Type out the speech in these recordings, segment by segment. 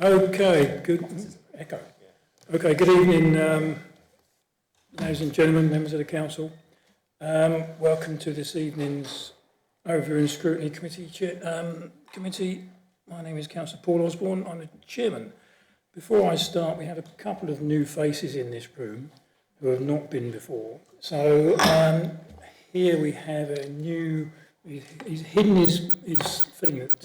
Okay, good echo. Okay, good evening, ladies and gentlemen, members of the council. Welcome to this evening's Overview and Scrutiny Committee. My name is Councillor Paul Osborne. I'm the chairman. Before I start, we have a couple of new faces in this room who have not been before. So here we have a new. He's hidden his thing that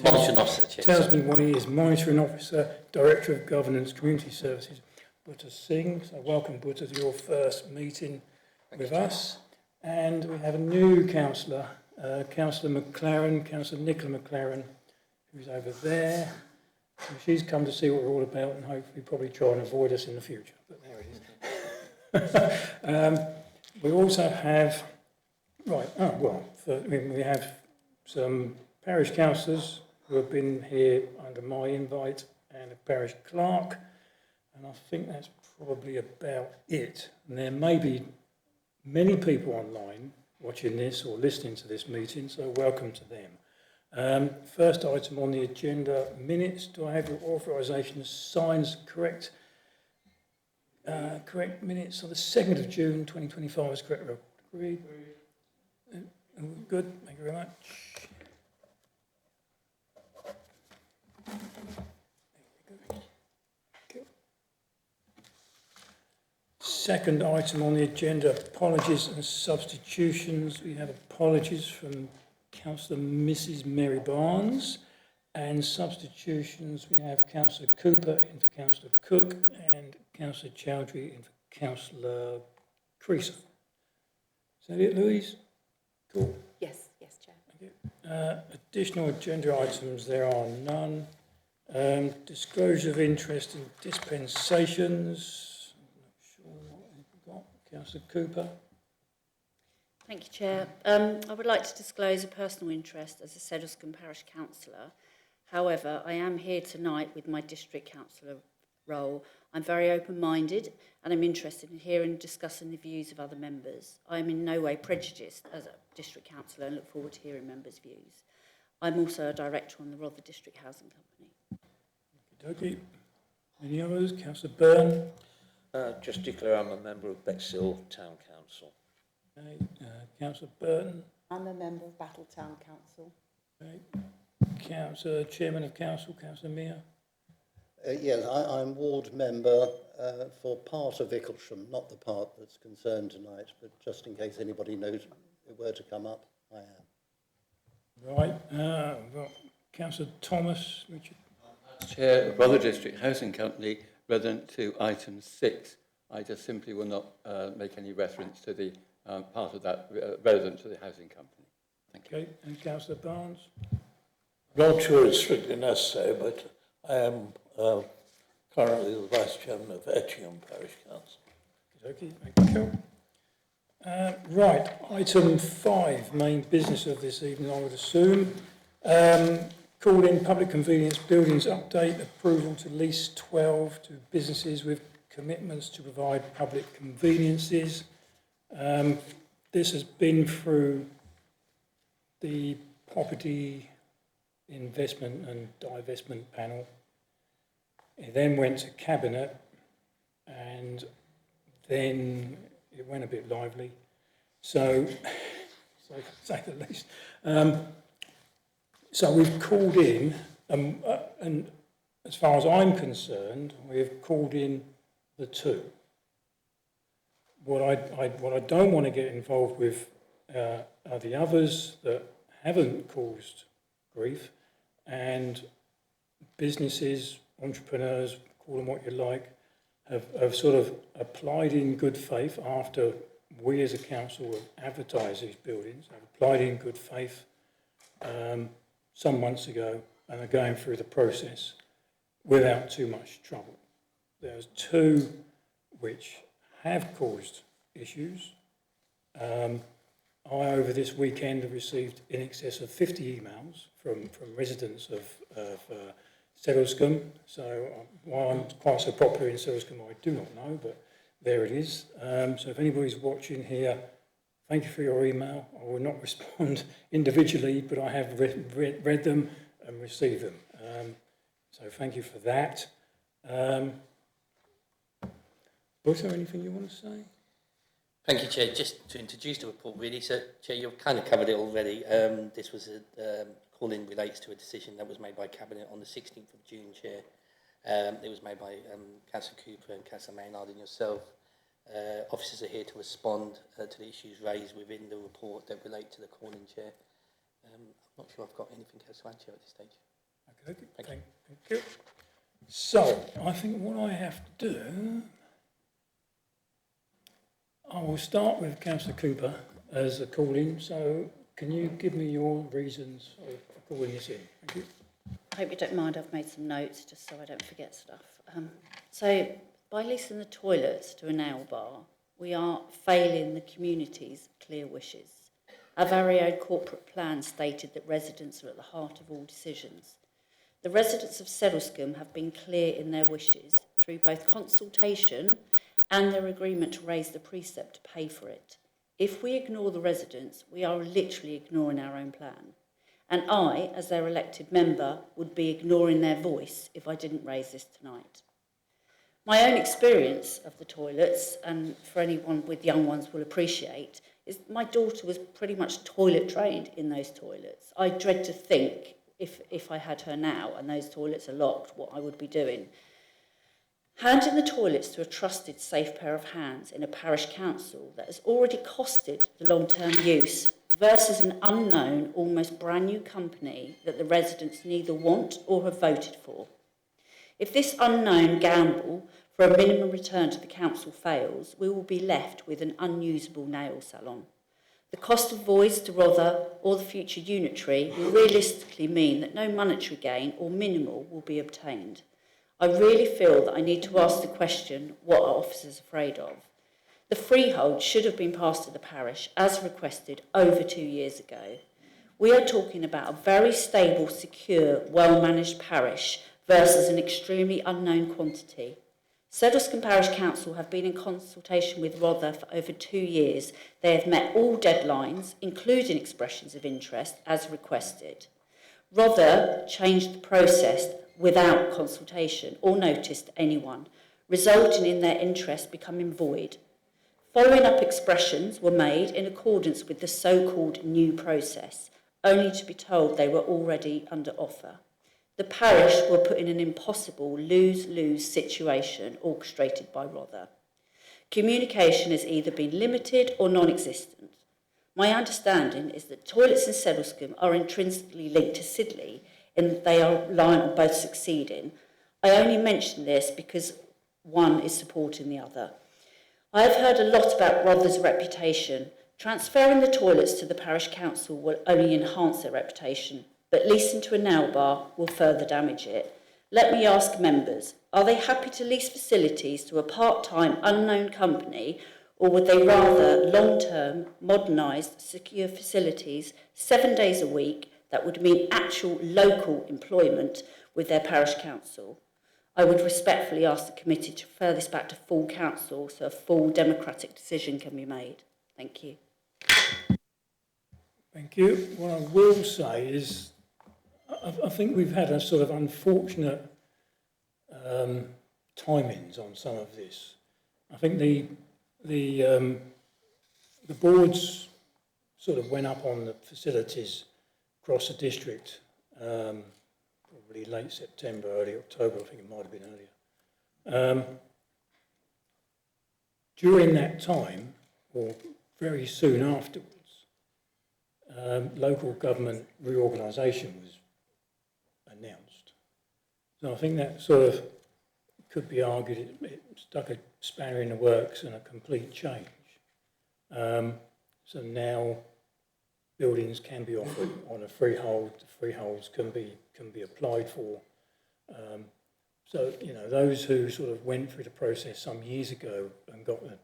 tells me what he is. Monitoring Officer, Director of Governance, Community Services, Butta Singh. So welcome, Butta, to your first meeting with us. And we have a new councillor, Councillor McLaren, Councillor Nicola McLaren, who's over there. And she's come to see what we're all about and hopefully probably try and avoid us in the future. But there it is. We also have... Right, we have some parish councillors who have been here under my invite and a parish clerk, and I think that's probably about it. And there may be many people online watching this or listening to this meeting, so welcome to them. First item on the agenda, minutes. Do I have your authorisation to sign correct minutes on the 2nd of June 2025 as correct? Agreed. Good, thank you very much. Second item on the agenda, apologies and substitutions. We have apologies from Councillor Mrs. Mary Barnes, and substitutions we have Councillor Cooper in for Councillor Cook and Councillor Chowdhury in for Councillor Creaser. Is that it, Louise? Cool. Yes, Chair. Thank you. Additional agenda items, there are none. Disclosure of interest in dispensations. I'm not sure what we've got. Councillor Cooper. Thank you, Chair. I would like to disclose a personal interest as a Sedlescombe Parish Councillor. However, I am here tonight with my District Councillor role. I'm very open-minded and I'm interested in hearing and discussing the views of other members. I am in no way prejudiced as a District Councillor and look forward to hearing members' views. I'm also a Director on the Rother District Housing Company. Okay. Any others? Councillor Byrne? Just declare I'm a member of Bexhill Town Council. Okay. Councillor Burton? I'm a member of Battle Town Council. Okay. Chairman of Council, Councillor Mear? Yes, I'm ward member for part of Icklesham, not the part that's concerned tonight, but just in case anybody knows it were to come up, I am. Right. Councillor Thomas, Richard? Chair of Rother District Housing Company, relevant to item 6. I just simply will not make any reference to the part of that relevant to the housing company. Thank you. Okay. And Councillor Barnes? Not sure it's strictly necessary, but I am currently the Vice Chairman of Etchingham Parish Council. Okay, thank you. Right, item 5, main business of this evening, I would assume. Call in public convenience buildings update, approval to lease 12 to businesses with commitments to provide public conveniences. This has been through the Property Investment and Divestment Panel. It then went to Cabinet, and then it went a bit lively. So to say the least. So we've called in, and as far as I'm concerned, we've called in the 2. What I don't want to get involved with are the others that haven't caused grief, and businesses, entrepreneurs, call them what you like, have sort of applied in good faith after we as a council have advertised these buildings, have applied in good faith some months ago and are going through the process without too much trouble. There's 2 which have caused issues. I, over this weekend, have received in excess of 50 emails from residents of Sedlescombe. So while I'm quite so popular in Sedlescombe, I do not know, but there it is. So if anybody's watching here, thank you for your email. I will not respond individually, but I have read them and received them. So thank you for that. Was there anything you want to say? Thank you, Chair. Just to introduce the report, really. So, Chair, you've kind of covered it already. This was a call-in relates to a decision that was made by Cabinet on the 16th of June, Chair. It was made by Councillor Cooper and Councillor Maynard and yourself. Officers are here to respond to the issues raised within the report that relate to the call-in, Chair. I'm not sure I've got anything else to add, Chair, at this stage. Okay, thank you. So, I think what I have to do, I will start with Councillor Cooper as a call-in. So, can you give me your reasons for calling this in? Thank you. I hope you don't mind, I've made some notes just so I don't forget stuff. So, by leasing the toilets to a nail bar, we are failing the community's clear wishes. Our very own corporate plan stated that residents are at the heart of all decisions. The residents of Sedlescombe have been clear in their wishes through both consultation and their agreement to raise the precept to pay for it. If we ignore the residents, we are literally ignoring our own plan. And I, as their elected member, would be ignoring their voice if I didn't raise this tonight. My own experience of the toilets, and for anyone with young ones will appreciate, is my daughter was pretty much toilet trained in those toilets. I dread to think, if I had her now and those toilets are locked, what I would be doing. Handing the toilets to a trusted, safe pair of hands in a parish council that has already costed the long-term use versus an unknown, almost brand new company that the residents neither want or have voted for. If this unknown gamble for a minimum return to the council fails, we will be left with an unusable nail salon. The cost of voids to Rother or the future unitary will realistically mean that no monetary gain or minimal will be obtained. I really feel that I need to ask the question, what are officers afraid of? The freehold should have been passed to the parish as requested over 2 years ago. We are talking about a very stable, secure, well-managed parish versus an extremely unknown quantity. Sedlescombe Parish Council have been in consultation with Rother for over 2 years. They have met all deadlines, including expressions of interest, as requested. Rother changed the process without consultation or notice to anyone, resulting in their interest becoming void. Following up expressions were made in accordance with the so-called new process, only to be told they were already under offer. The parish were put in an impossible lose-lose situation orchestrated by Rother. Communication has either been limited or non-existent. My understanding is that toilets in Sedlescombe are intrinsically linked to Sidley and that they are reliant on both succeeding. I only mention this because one is supporting the other. I have heard a lot about Rother's reputation. Transferring the toilets to the parish council will only enhance their reputation, but leasing to a nail bar will further damage it. Let me ask members, are they happy to lease facilities to a part-time unknown company, or would they rather long-term, modernised, secure facilities 7 days a week that would mean actual local employment with their parish council? I would respectfully ask the committee to refer this back to full council so a full democratic decision can be made. Thank you. Thank you. What I will say is I think we've had a sort of unfortunate timings on some of this. I think the boards sort of went up on the facilities across the district probably late September, early October. I think it might have been earlier. During that time, or very soon afterwards, local government reorganisation was announced. So I think that sort of could be argued it stuck a spanner in the works and a complete change. So now buildings can be offered on a freehold. The freeholds can be applied for. So you know, those who sort of went through the process some years ago and got the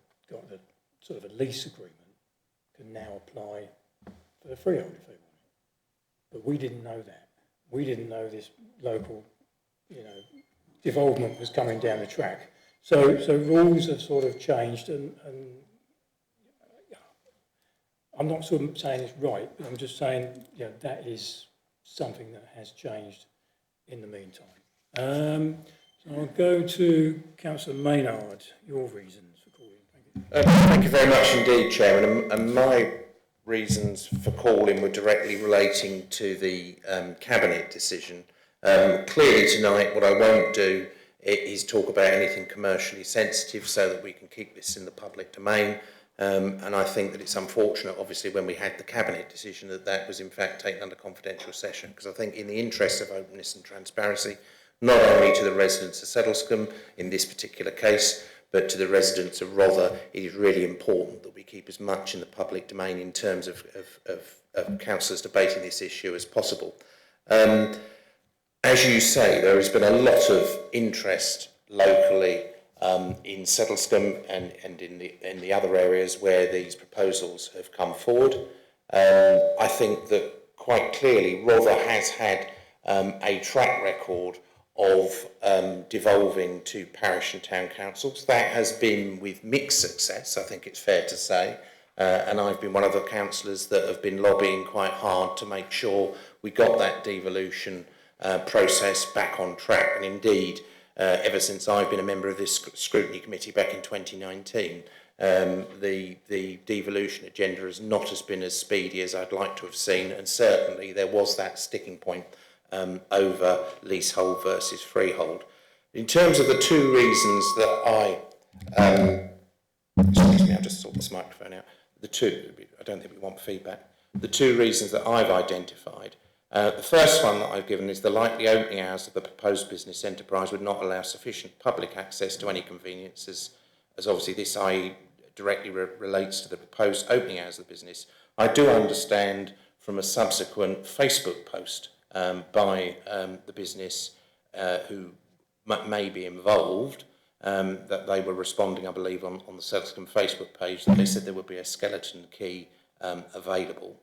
sort of a lease agreement can now apply for the freehold if they want it. But we didn't know that. We didn't know this local, you know, development was coming down the track. So rules have sort of changed, and I'm not sort of saying it's right, but I'm just saying, you know, that is something that has changed in the meantime. So I'll go to Councillor Maynard, your reasons for calling. Thank you. Thank you very much indeed, Chairman. And my reasons for calling were directly relating to the Cabinet decision. Clearly tonight, what I won't do is talk about anything commercially sensitive so that we can keep this in the public domain. And I think that it's unfortunate, obviously, when we had the Cabinet decision that was in fact taken under confidential session, because I think in the interest of openness and transparency, not only to the residents of Settlescombe in this particular case, but to the residents of Rother, it is really important that we keep as much in the public domain in terms of councillors debating this issue as possible. As you say, there has been a lot of interest locally in Settlescombe and in the other areas where these proposals have come forward. I think that quite clearly Rother has had a track record of devolving to parish and town councils. That has been with mixed success, I think it's fair to say, and I've been one of the councillors that have been lobbying quite hard to make sure we got that devolution process back on track. And indeed, ever since I've been a member of this Scrutiny Committee back in 2019, the devolution agenda has not been as speedy as I'd like to have seen, and certainly there was that sticking point over leasehold versus freehold. In terms of the two reasons that excuse me, I'll just sort this microphone out. I don't think we want feedback. The two reasons that I've identified. The first one that I've given is the likely opening hours of the proposed business enterprise would not allow sufficient public access to any conveniences, as obviously this directly relates to the proposed opening hours of the business. I do understand from a subsequent Facebook post by the business who may be involved, that they were responding, I believe, on the Settlescombe Facebook page, that they said there would be a skeleton key available.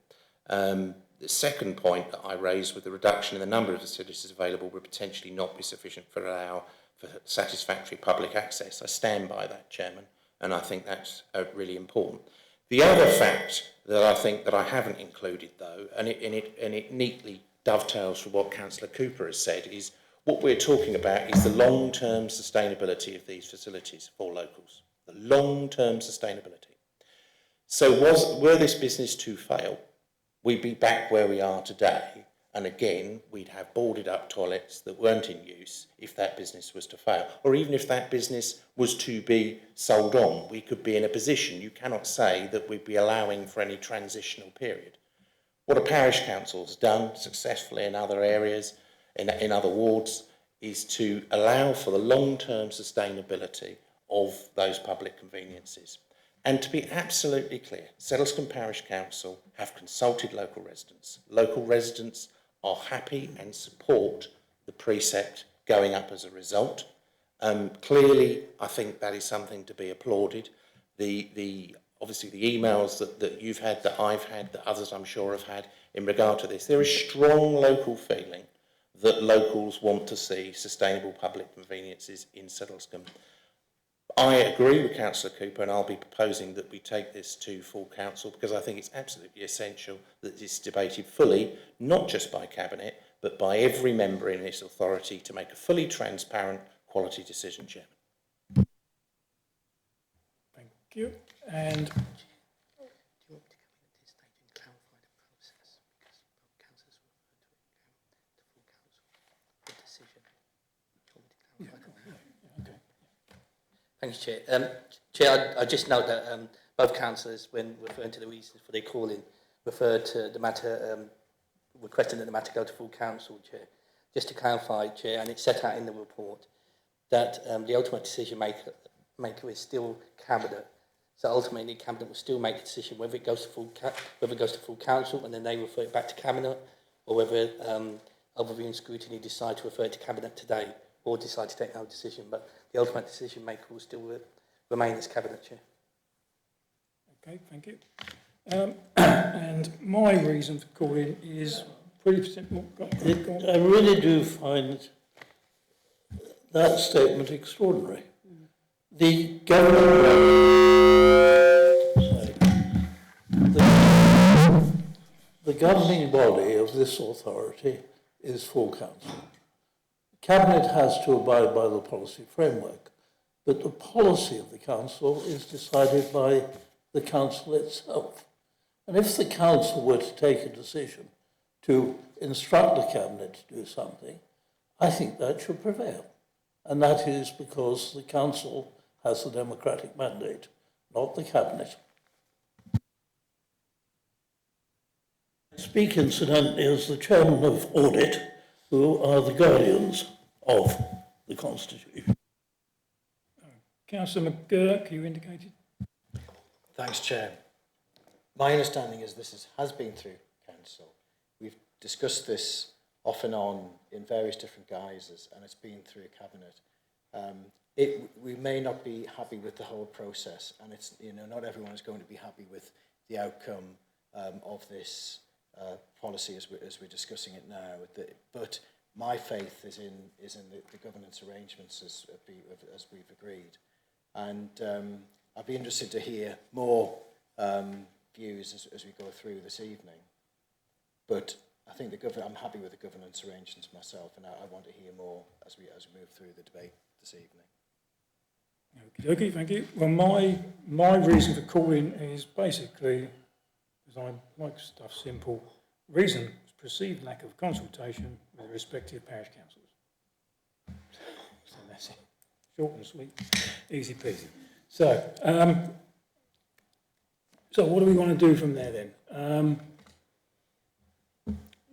The second point that I raised with the reduction in the number of facilities available would potentially not be sufficient for satisfactory public access. I stand by that, Chairman, and I think that's really important. The other fact that I think that I haven't included, though, and it neatly dovetails from what Councillor Cooper has said, is what we're talking about is the long-term sustainability of these facilities for locals. The long-term sustainability. So were this business to fail, we'd be back where we are today, and again, we'd have boarded up toilets that weren't in use if that business was to fail. Or even if that business was to be sold on, we could be in a position, you cannot say that we'd be allowing for any transitional period. What a parish council has done successfully in other areas, in other wards, is to allow for the long-term sustainability of those public conveniences. And to be absolutely clear, Settlescombe Parish Council have consulted local residents. Local residents are happy and support the precept going up as a result. Clearly, I think that is something to be applauded. Obviously, the emails that you've had, that I've had, that others I'm sure have had in regard to this, there is strong local feeling that locals want to see sustainable public conveniences in Settlescombe. I agree with Councillor Cooper, and I'll be proposing that we take this to full council, because I think it's absolutely essential that it's debated fully, not just by Cabinet, but by every member in this authority to make a fully transparent quality decision, Chairman. Thank you. And Do you want me to come in at this stage and clarify the process? Because councillors will refer to full council for decision. Do you want me to clarify that? okay. Thanks, Chair. Chair, I just note that both councillors, when referring to the reasons for their calling, referred to the matter, requesting that the matter go to full council, Chair. Just to clarify, Chair, and it's set out in the report, that the ultimate decision maker is still Cabinet. So ultimately, Cabinet will still make a decision whether it goes to full council, and then they refer it back to Cabinet, or whether Overview and Scrutiny decide to refer it to Cabinet today, or decide to take no decision. But the ultimate decision maker will still remain as Cabinet, Chair. Okay, thank you. And my reason for calling is pretty simple. I really do find that statement extraordinary. The the governing body of this authority is full council. The Cabinet has to abide by the policy framework, but the policy of the Council is decided by the Council itself. And if the Council were to take a decision to instruct the Cabinet to do something, I think that should prevail. And that is because the Council has the democratic mandate, not the Cabinet. I speak incidentally as the Chairman of Audit, who are the guardians of the Constitution. Councillor McGurk, you indicated. Thanks, Chair. My understanding is this has been through Council. We've discussed this off and on in various different guises, and it's been through Cabinet. We may not be happy with the whole process, and it's, you know, not everyone is going to be happy with the outcome of this policy as we're discussing it now. But my faith is in the governance arrangements as we've agreed, and I'd be interested to hear more views as we go through this evening. But I think I'm happy with the governance arrangements myself, and I want to hear more as we move through the debate this evening. Okay, thank you. Well, my reason for calling is basically, because I like stuff simple, reason is perceived lack of consultation with the respective parish councils. So that's it. Short and sweet, easy peasy. So what do we want to do from there then?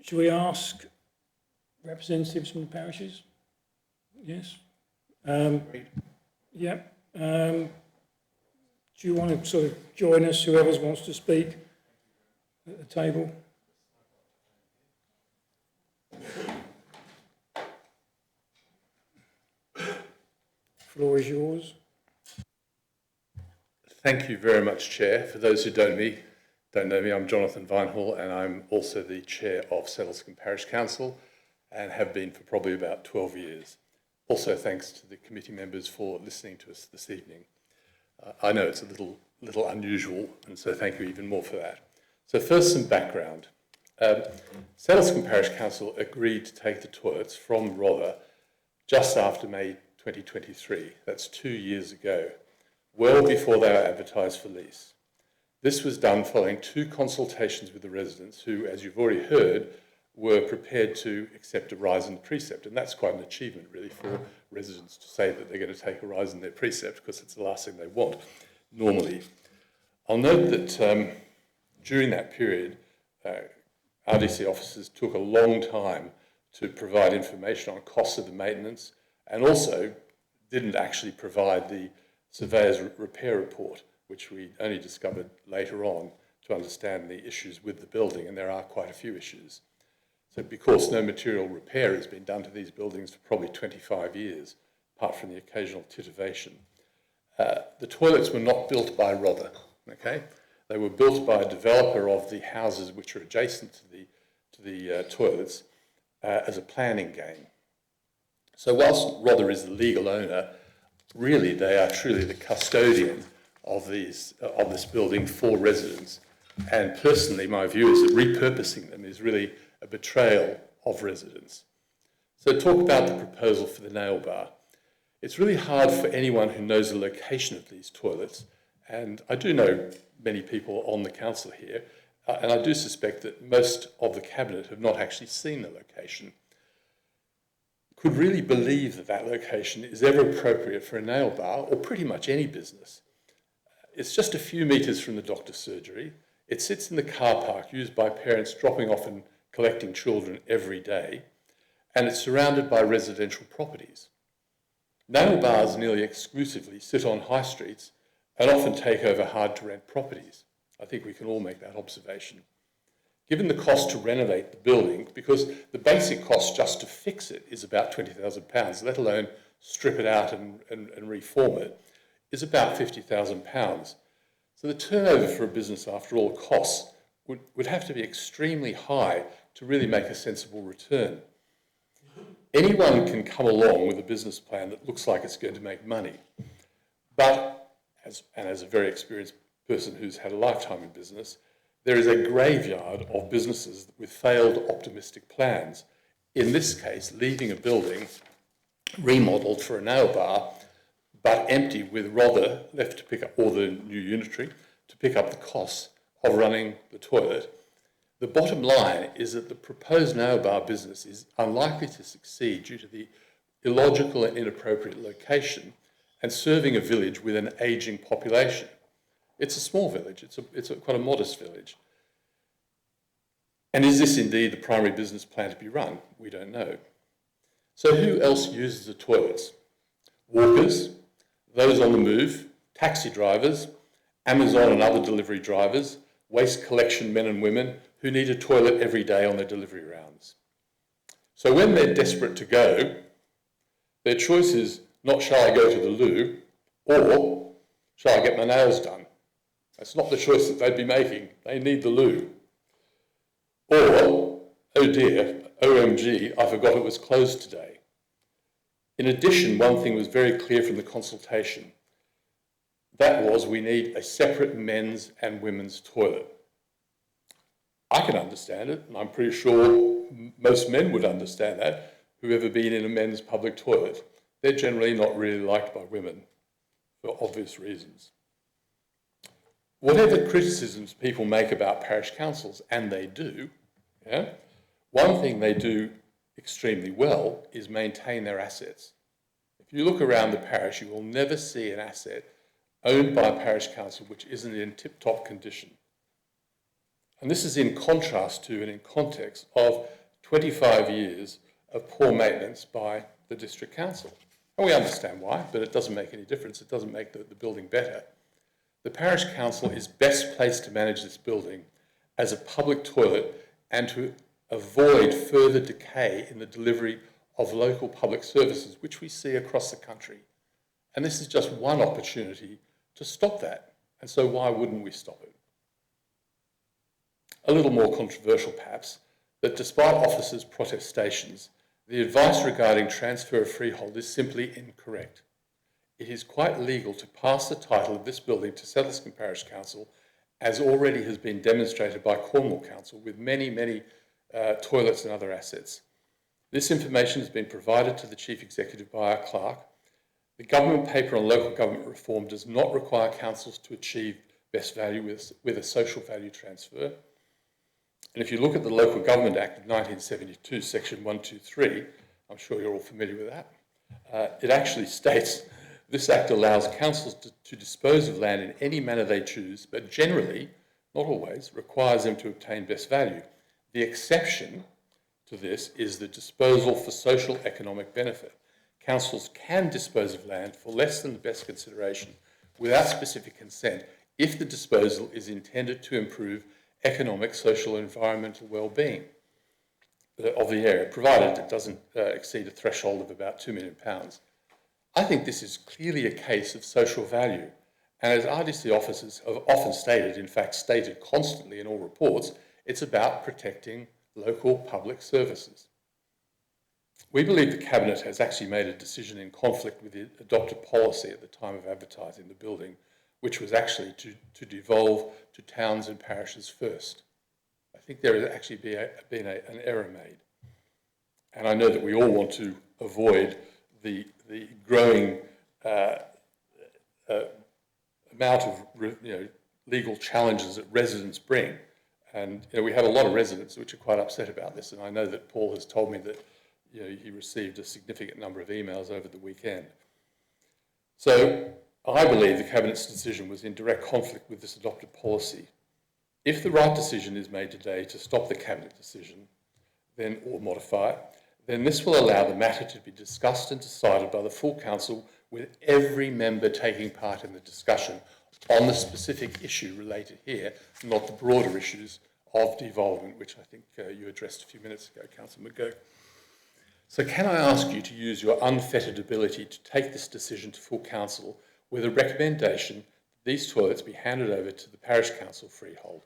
Should we ask representatives from the parishes? Yes. Yeah. Do you want to sort of join us, whoever wants to speak at the table? Floor is yours. Thank you very much, Chair. For those who don't know me, I'm Jonathan Vinehall, and I'm also the Chair of Sedlescombe Parish Council and have been for probably about 12 years. Also, thanks to the committee members for listening to us this evening. I know it's a little unusual, and so thank you even more for that. So first, some background. Sedlescombe Parish Council agreed to take the toilets from Rother just after May 2023. That's 2 years ago, well before they were advertised for lease. This was done following 2 consultations with the residents who, as you've already heard, were prepared to accept a rise in the precept. And that's quite an achievement, really, for residents to say that they're going to take a rise in their precept, because it's the last thing they want, normally. I'll note that during that period, RDC officers took a long time to provide information on costs of the maintenance, and also didn't actually provide the surveyor's repair report, which we only discovered later on to understand the issues with the building, and there are quite a few issues. So because no material repair has been done to these buildings for probably 25 years, apart from the occasional titivation, the toilets were not built by Rother, okay? They were built by a developer of the houses which are adjacent to the toilets as a planning game. So whilst Rother is the legal owner, really they are truly the custodian of this building for residents. And personally, my view is that repurposing them is really a betrayal of residents. So talk about the proposal for the nail bar. It's really hard for anyone who knows the location of these toilets, and I do know many people on the council here, and I do suspect that most of the cabinet have not actually seen the location, could really believe that that location is ever appropriate for a nail bar or pretty much any business. It's just a few metres from the doctor's surgery. It sits in the car park used by parents dropping off and collecting children every day, and it's surrounded by residential properties. Nail bars nearly exclusively sit on high streets and often take over hard-to-rent properties. I think we can all make that observation. Given the cost to renovate the building, because the basic cost just to fix it is about £20,000, let alone strip it out and reform it, is about £50,000. So the turnover for a business, after all costs, would have to be extremely high to really make a sensible return. Anyone can come along with a business plan that looks like it's going to make money, but, as a very experienced person who's had a lifetime in business, there is a graveyard of businesses with failed optimistic plans. In this case, leaving a building remodelled for a nail bar, but empty with rather left to pick up, or the new unitary, to pick up the costs of running the toilet. The bottom line is that the proposed nail bar business is unlikely to succeed due to the illogical and inappropriate location and serving a village with an ageing population. It's a small village, it's quite a modest village. And is this indeed the primary business plan to be run? We don't know. So who else uses the toilets? Walkers, those on the move, taxi drivers, Amazon and other delivery drivers, waste collection men and women who need a toilet every day on their delivery rounds. So when they're desperate to go, their choice is not shall I go to the loo or shall I get my nails done? That's not the choice that they'd be making. They need the loo. Or, oh dear, OMG, I forgot it was closed today. In addition, one thing was very clear from the consultation. That was we need a separate men's and women's toilet. I can understand it, and I'm pretty sure most men would understand that, who've ever been in a men's public toilet. They're generally not really liked by women, for obvious reasons. Whatever criticisms people make about parish councils, and they do, one thing they do extremely well is maintain their assets. If you look around the parish, you will never see an asset owned by a parish council which isn't in tip-top condition. And this is in contrast to and in context of 25 years of poor maintenance by the district council. And we understand why, but it doesn't make any difference. It doesn't make the building better. The parish council is best placed to manage this building as a public toilet and to avoid further decay in the delivery of local public services, which we see across the country. And this is just one opportunity to stop that. And so why wouldn't we stop it? A little more controversial perhaps, that despite officers' protestations, the advice regarding transfer of freehold is simply incorrect. It is quite legal to pass the title of this building to Sedlescombe Parish Council, as already has been demonstrated by Cornwall Council with many toilets and other assets. This information has been provided to the Chief Executive by our clerk. The government paper on local government reform does not require councils to achieve best value with a social value transfer. And if you look at the Local Government Act of 1972, section 123, I'm sure you're all familiar with that, it actually states this act allows councils to dispose of land in any manner they choose, but generally, not always, requires them to obtain best value. The exception to this is the disposal for social economic benefit. Councils can dispose of land for less than the best consideration without specific consent if the disposal is intended to improve economic, social, and environmental well-being of the area, provided it doesn't exceed a threshold of about £2 million. I think this is clearly a case of social value, and as RDC officers have often stated, in fact stated constantly in all reports, it's about protecting local public services. We believe the Cabinet has actually made a decision in conflict with the adopted policy at the time of advertising the building, which was actually to devolve to towns and parishes first. I think there has actually been an error made. And I know that we all want to avoid the growing amount of legal challenges that residents bring. And we have a lot of residents which are quite upset about this. And I know that Paul has told me that he received a significant number of emails over the weekend. So I believe the Cabinet's decision was in direct conflict with this adopted policy. If the right decision is made today to stop the Cabinet decision, or modify it, then this will allow the matter to be discussed and decided by the full Council, with every member taking part in the discussion on the specific issue related here, not the broader issues of devolvement, which I think you addressed a few minutes ago, Councillor McGurk. So can I ask you to use your unfettered ability to take this decision to full Council with a recommendation that these toilets be handed over to the Parish Council freehold?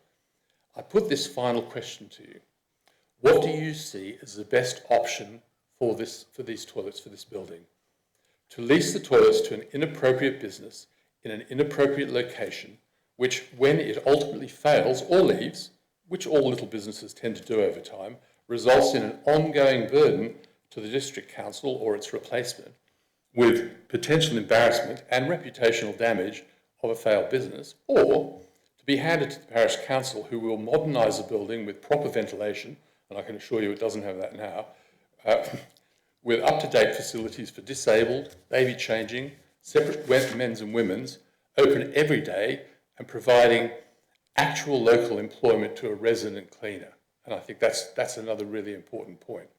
I put this final question to you. What do you see as the best option for these toilets, for this building? To lease the toilets to an inappropriate business in an inappropriate location, which when it ultimately fails or leaves, which all little businesses tend to do over time, results in an ongoing burden to the District Council or its replacement, with potential embarrassment and reputational damage of a failed business, or to be handed to the parish council, who will modernise the building with proper ventilation, and I can assure you it doesn't have that now, with up-to-date facilities for disabled, baby changing, separate men's and women's, open every day, and providing actual local employment to a resident cleaner. And I think that's another really important point.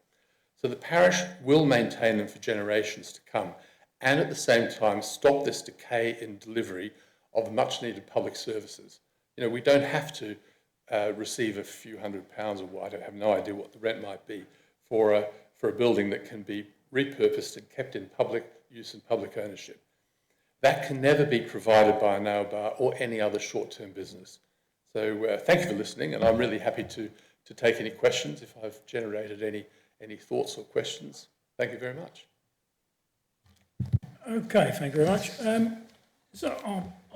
So the parish will maintain them for generations to come, and at the same time stop this decay in delivery of much needed public services. You know, we don't have to receive a few £100 or I have no idea what the rent might be for a building that can be repurposed and kept in public use and public ownership. That can never be provided by a nail bar or any other short-term business. So thank you for listening, and I'm really happy to take any questions if I've generated any thoughts or questions. Thank you very much. Okay, thank you very much. So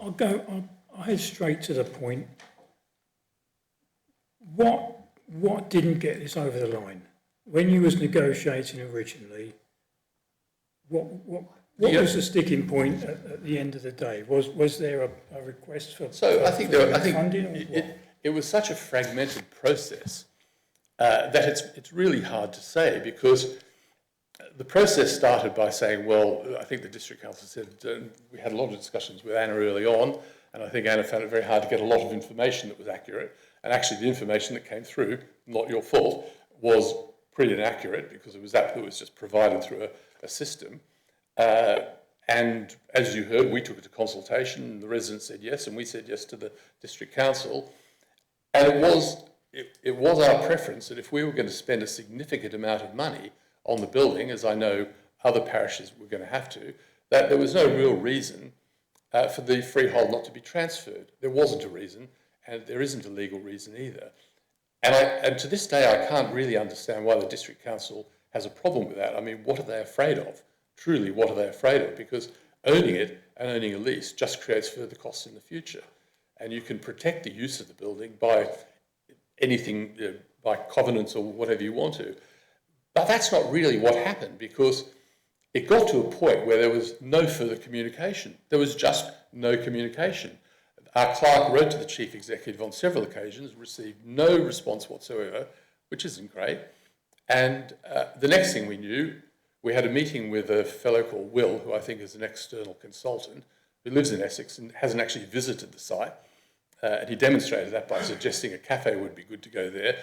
I'll head straight to the point. What didn't get this over the line? When you was negotiating originally, what was the sticking point at the end of the day? Was there a request for funding? It was such a fragmented process that it's really hard to say, because the process started by saying, well, I think the district council said, we had a lot of discussions with Anna early on, and I think Anna found it very hard to get a lot of information that was accurate. And actually the information that came through, not your fault, was pretty inaccurate, because it was that was just provided through a system. And as you heard, we took it to consultation, and the residents said yes, and we said yes to the district council. And it was our preference that if we were going to spend a significant amount of money on the building, as I know other parishes were going to have to, that there was no real reason for the freehold not to be transferred. There wasn't a reason, and there isn't a legal reason either. And to this day, I can't really understand why the district council has a problem with that. I mean, what are they afraid of? Truly, what are they afraid of? Because owning it and owning a lease just creates further costs in the future. And you can protect the use of the building by anything, by covenants or whatever you want to. But that's not really what happened, because it got to a point where there was no further communication. There was just no communication. Our clerk wrote to the chief executive on several occasions, received no response whatsoever, which isn't great. And the next thing we knew, we had a meeting with a fellow called Will, who I think is an external consultant, who lives in Essex and hasn't actually visited the site. And he demonstrated that by suggesting a cafe would be good to go there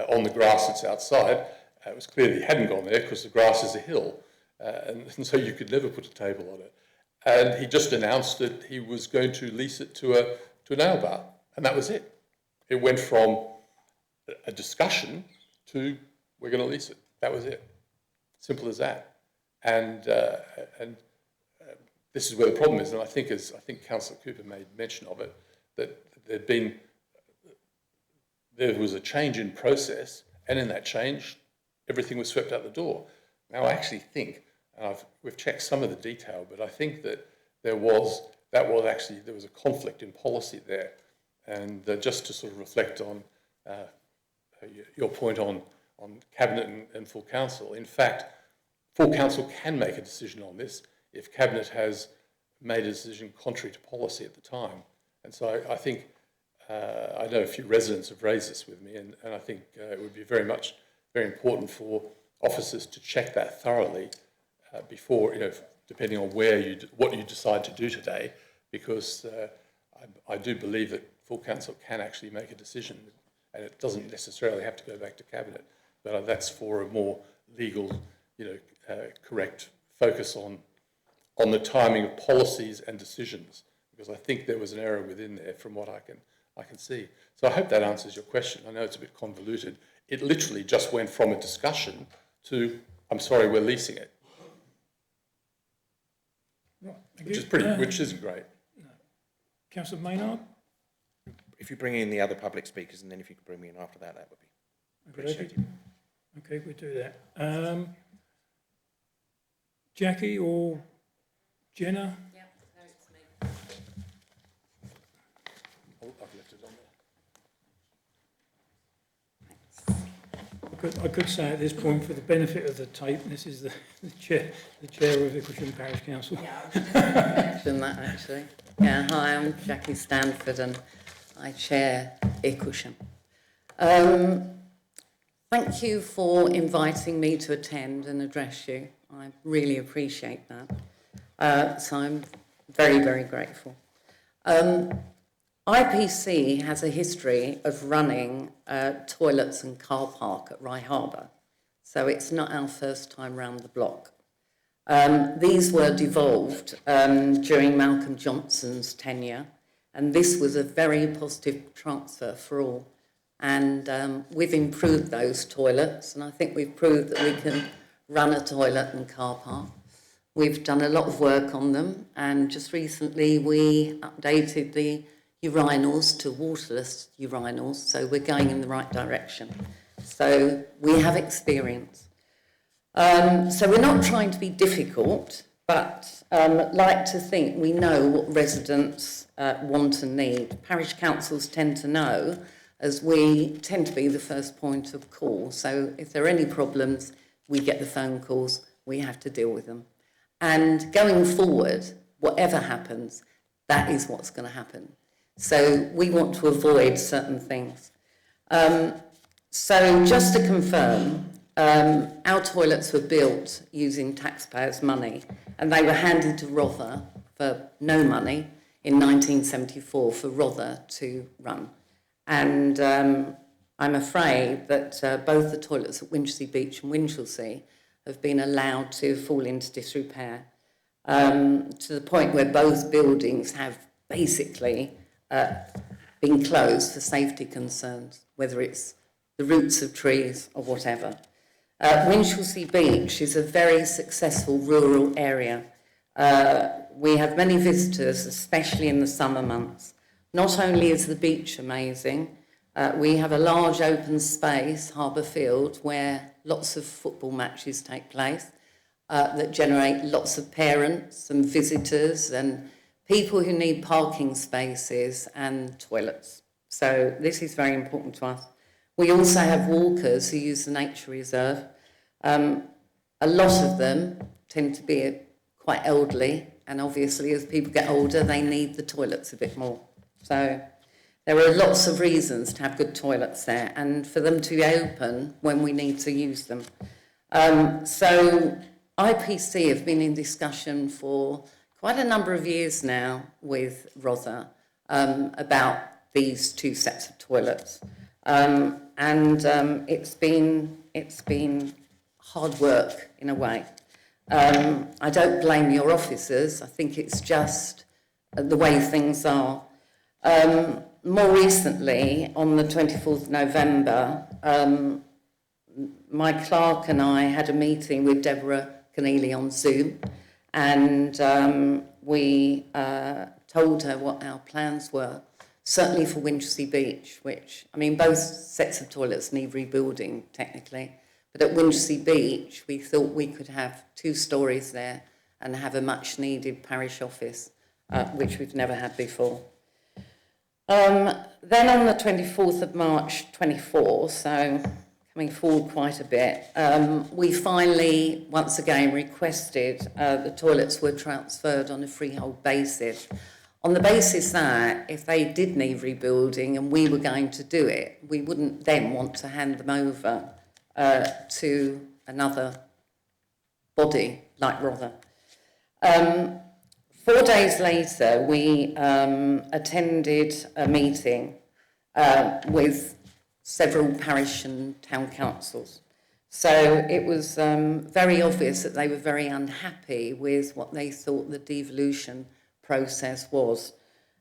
on the grass that's outside. It was clear that he hadn't gone there because the grass is a hill, and so you could never put a table on it. And he just announced that he was going to lease it to a nail bar, and that was it. It went from a discussion to we're going to lease it. That was it. Simple as that. And this is where the problem is, and I think Councillor Cooper made mention of it, that there was a change in process, and in that change, everything was swept out the door. Now, I actually think, and we've checked some of the detail, but I think that there was a conflict in policy there. And just to sort of reflect on your point on Cabinet and full council, in fact, full council can make a decision on this if Cabinet has made a decision contrary to policy at the time. And so I think, I know a few residents have raised this with me, and I think it would be very important for officers to check that thoroughly before, depending on what you decide to do today, because I do believe that full council can actually make a decision, and it doesn't necessarily have to go back to Cabinet, but that's for a more legal, correct focus on the timing of policies and decisions, because I think there was an error within there from what I can see. So I hope that answers your question. I know it's a bit convoluted. It literally just went from a discussion to, I'm sorry, we're leasing it. Right, which isn't great. No. Councillor Maynard? If you bring in the other public speakers, and then if you could bring me in after that, that would be appreciated. Okay, we'll do that. Jackie or Jenna? Yeah, no, it's me. I've left it on I could say at this point, for the benefit of the tape, this is the chair of Icklesham Parish Council. Yeah, I was just going to mention that actually. Yeah, hi, I'm Jackie Stanford and I chair Icklesham. Thank you for inviting me to attend and address you. I really appreciate that. So I'm very, very grateful. IPC has a history of running toilets and car park at Rye Harbour, so it's not our first time round the block. These were devolved during Malcolm Johnson's tenure, and this was a very positive transfer for all. And we've improved those toilets, and I think we've proved that we can run a toilet and car park. We've done a lot of work on them, and just recently we updated the urinals to waterless urinals, so we're going in the right direction. So we have experience. So we're not trying to be difficult, but like to think we know what residents want and need. Parish councils tend to know, as we tend to be the first point of call. So if there are any problems, we get the phone calls, we have to deal with them. And going forward, whatever happens, that is what's going to happen. So we want to avoid certain things. So just to confirm, our toilets were built using taxpayers' money, and they were handed to Rother for no money in 1974 for Rother to run. And I'm afraid that both the toilets at Winchelsea Beach and Winchelsea have been allowed to fall into disrepair to the point where both buildings have basically been closed for safety concerns, whether it's the roots of trees or whatever. Winchelsea Beach is a very successful rural area. We have many visitors, especially in the summer months. Not only is the beach amazing, we have a large open space, Harbour Field, where lots of football matches take place that generate lots of parents and visitors and people who need parking spaces and toilets. So this is very important to us. We also have walkers who use the nature reserve. A lot of them tend to be quite elderly, and obviously as people get older, they need the toilets a bit more. So there are lots of reasons to have good toilets there and for them to be open when we need to use them. So IPC have been in discussion for quite a number of years now with Rother about these two sets of toilets. It's been hard work in a way. I don't blame your officers. I think it's just the way things are. More recently, on the 24th of November, my clerk and I had a meeting with Deborah Keneally on Zoom, and we told her what our plans were, certainly for Winchelsea Beach, which, I mean, both sets of toilets need rebuilding, technically, but at Winchelsea Beach, we thought we could have 2 stories there and have a much-needed parish office, which we've never had before. Then on the 24th of March 24, so coming forward quite a bit, we finally, once again, requested the toilets were transferred on a freehold basis, on the basis that if they did need rebuilding and we were going to do it, we wouldn't then want to hand them over to another body like Rother. 4 days later, we attended a meeting with several parish and town councils. So it was very obvious that they were very unhappy with what they thought the devolution process was.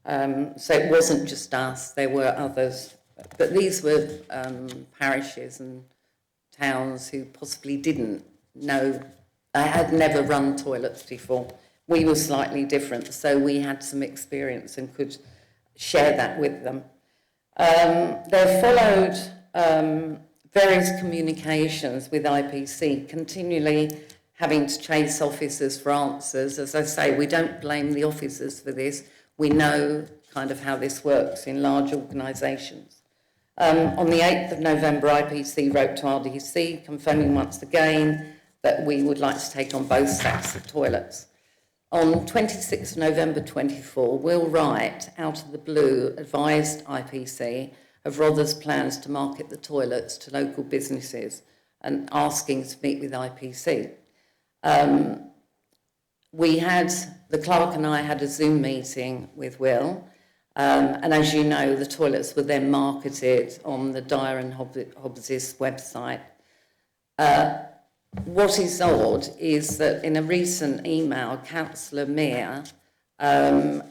So it wasn't just us, there were others. But these were parishes and towns who possibly didn't know, had never run toilets before. We were slightly different, so we had some experience and could share that with them. There followed various communications with IPC, continually having to chase officers for answers. As I say, we don't blame the officers for this. We know kind of how this works in large organisations. On the 8th of November, IPC wrote to RDC confirming once again that we would like to take on both sets of toilets. On 26th November 24, Will Wright, out of the blue, advised IPC of Rother's plans to market the toilets to local businesses and asking to meet with IPC. The clerk and I had a Zoom meeting with Will, and as you know, the toilets were then marketed on the Dyer and Hobbs' website. What is odd is that in a recent email, Councillor Meir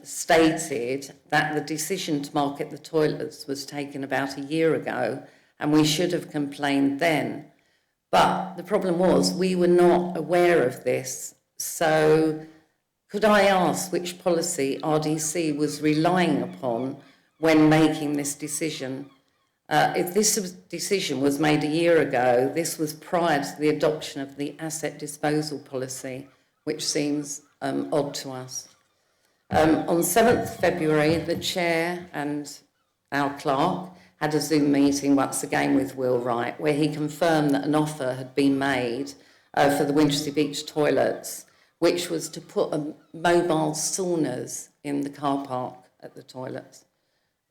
stated that the decision to market the toilets was taken about a year ago and we should have complained then. But the problem was we were not aware of this. So could I ask which policy RDC was relying upon when making this decision? If this decision was made a year ago, this was prior to the adoption of the asset disposal policy, which seems odd to us. On 7th February, the chair and our clerk had a Zoom meeting once again with Will Wright, where he confirmed that an offer had been made for the Winchelsea Beach toilets, which was to put mobile saunas in the car park at the toilets,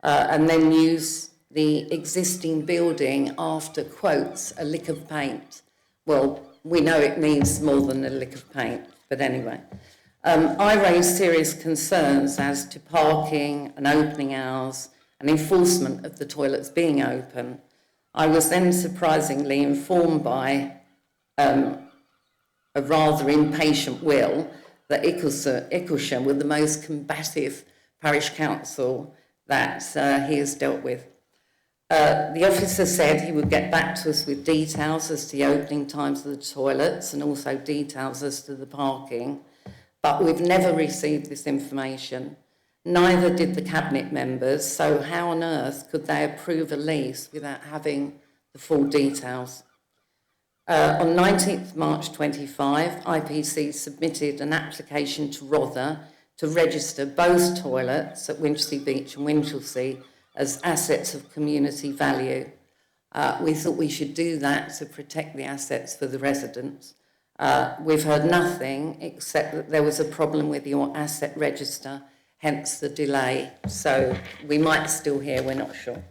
and then use the existing building after, quotes, a lick of paint. Well, we know it needs more than a lick of paint, but anyway. I raised serious concerns as to parking and opening hours and enforcement of the toilets being open. I was then surprisingly informed by a rather impatient Will that Icklesham were the most combative parish council that he has dealt with. The officer said he would get back to us with details as to the opening times of the toilets and also details as to the parking, but we've never received this information. Neither did the cabinet members, so how on earth could they approve a lease without having the full details? On 19th March 25, IPC submitted an application to Rother to register both toilets at Winchelsea Beach and Winchelsea as assets of community value. We thought we should do that to protect the assets for the residents. We've heard nothing except that there was a problem with your asset register, hence the delay. So we might still hear, we're not sure.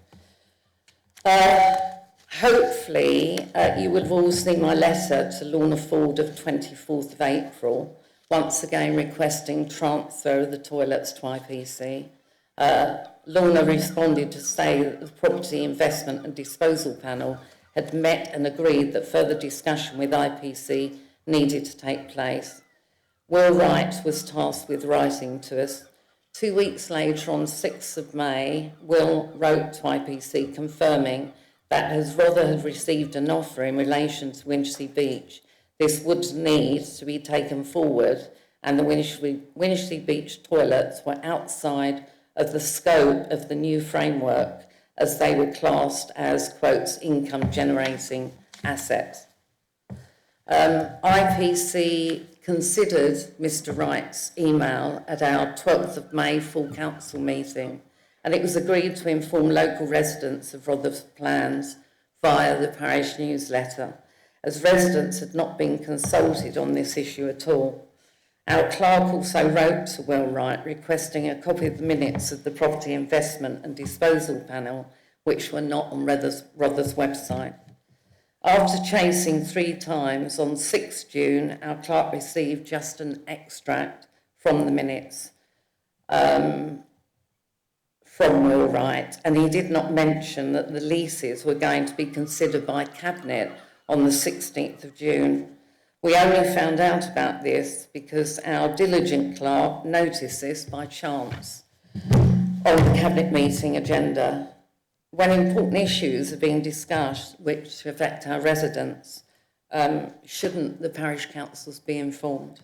Hopefully, you would have all seen my letter to Lorna Ford of 24th of April, once again requesting transfer of the toilets to IPC. Lorna responded to say that the Property Investment and Disposal Panel had met and agreed that further discussion with IPC needed to take place. Will Wright was tasked with writing to us. 2 weeks later, on 6th of May, Will wrote to IPC confirming that as Rother had received an offer in relation to Winchelsea Beach, this would need to be taken forward and the Winchelsea Beach toilets were outside of the scope of the new framework as they were classed as, quotes, income generating assets. IPC considered Mr. Wright's email at our 12th of May full council meeting, and it was agreed to inform local residents of Rother's plans via the parish newsletter, as residents had not been consulted on this issue at all. Our clerk also wrote to Will Wright requesting a copy of the minutes of the Property Investment and Disposal Panel, which were not on Rother's website. After chasing 3 times, on 6 June, our clerk received just an extract from the minutes from Will Wright, and he did not mention that the leases were going to be considered by Cabinet on the 16th of June. We only found out about this because our diligent clerk noticed this by chance on the Cabinet meeting agenda. When important issues are being discussed which affect our residents, shouldn't the parish councils be informed?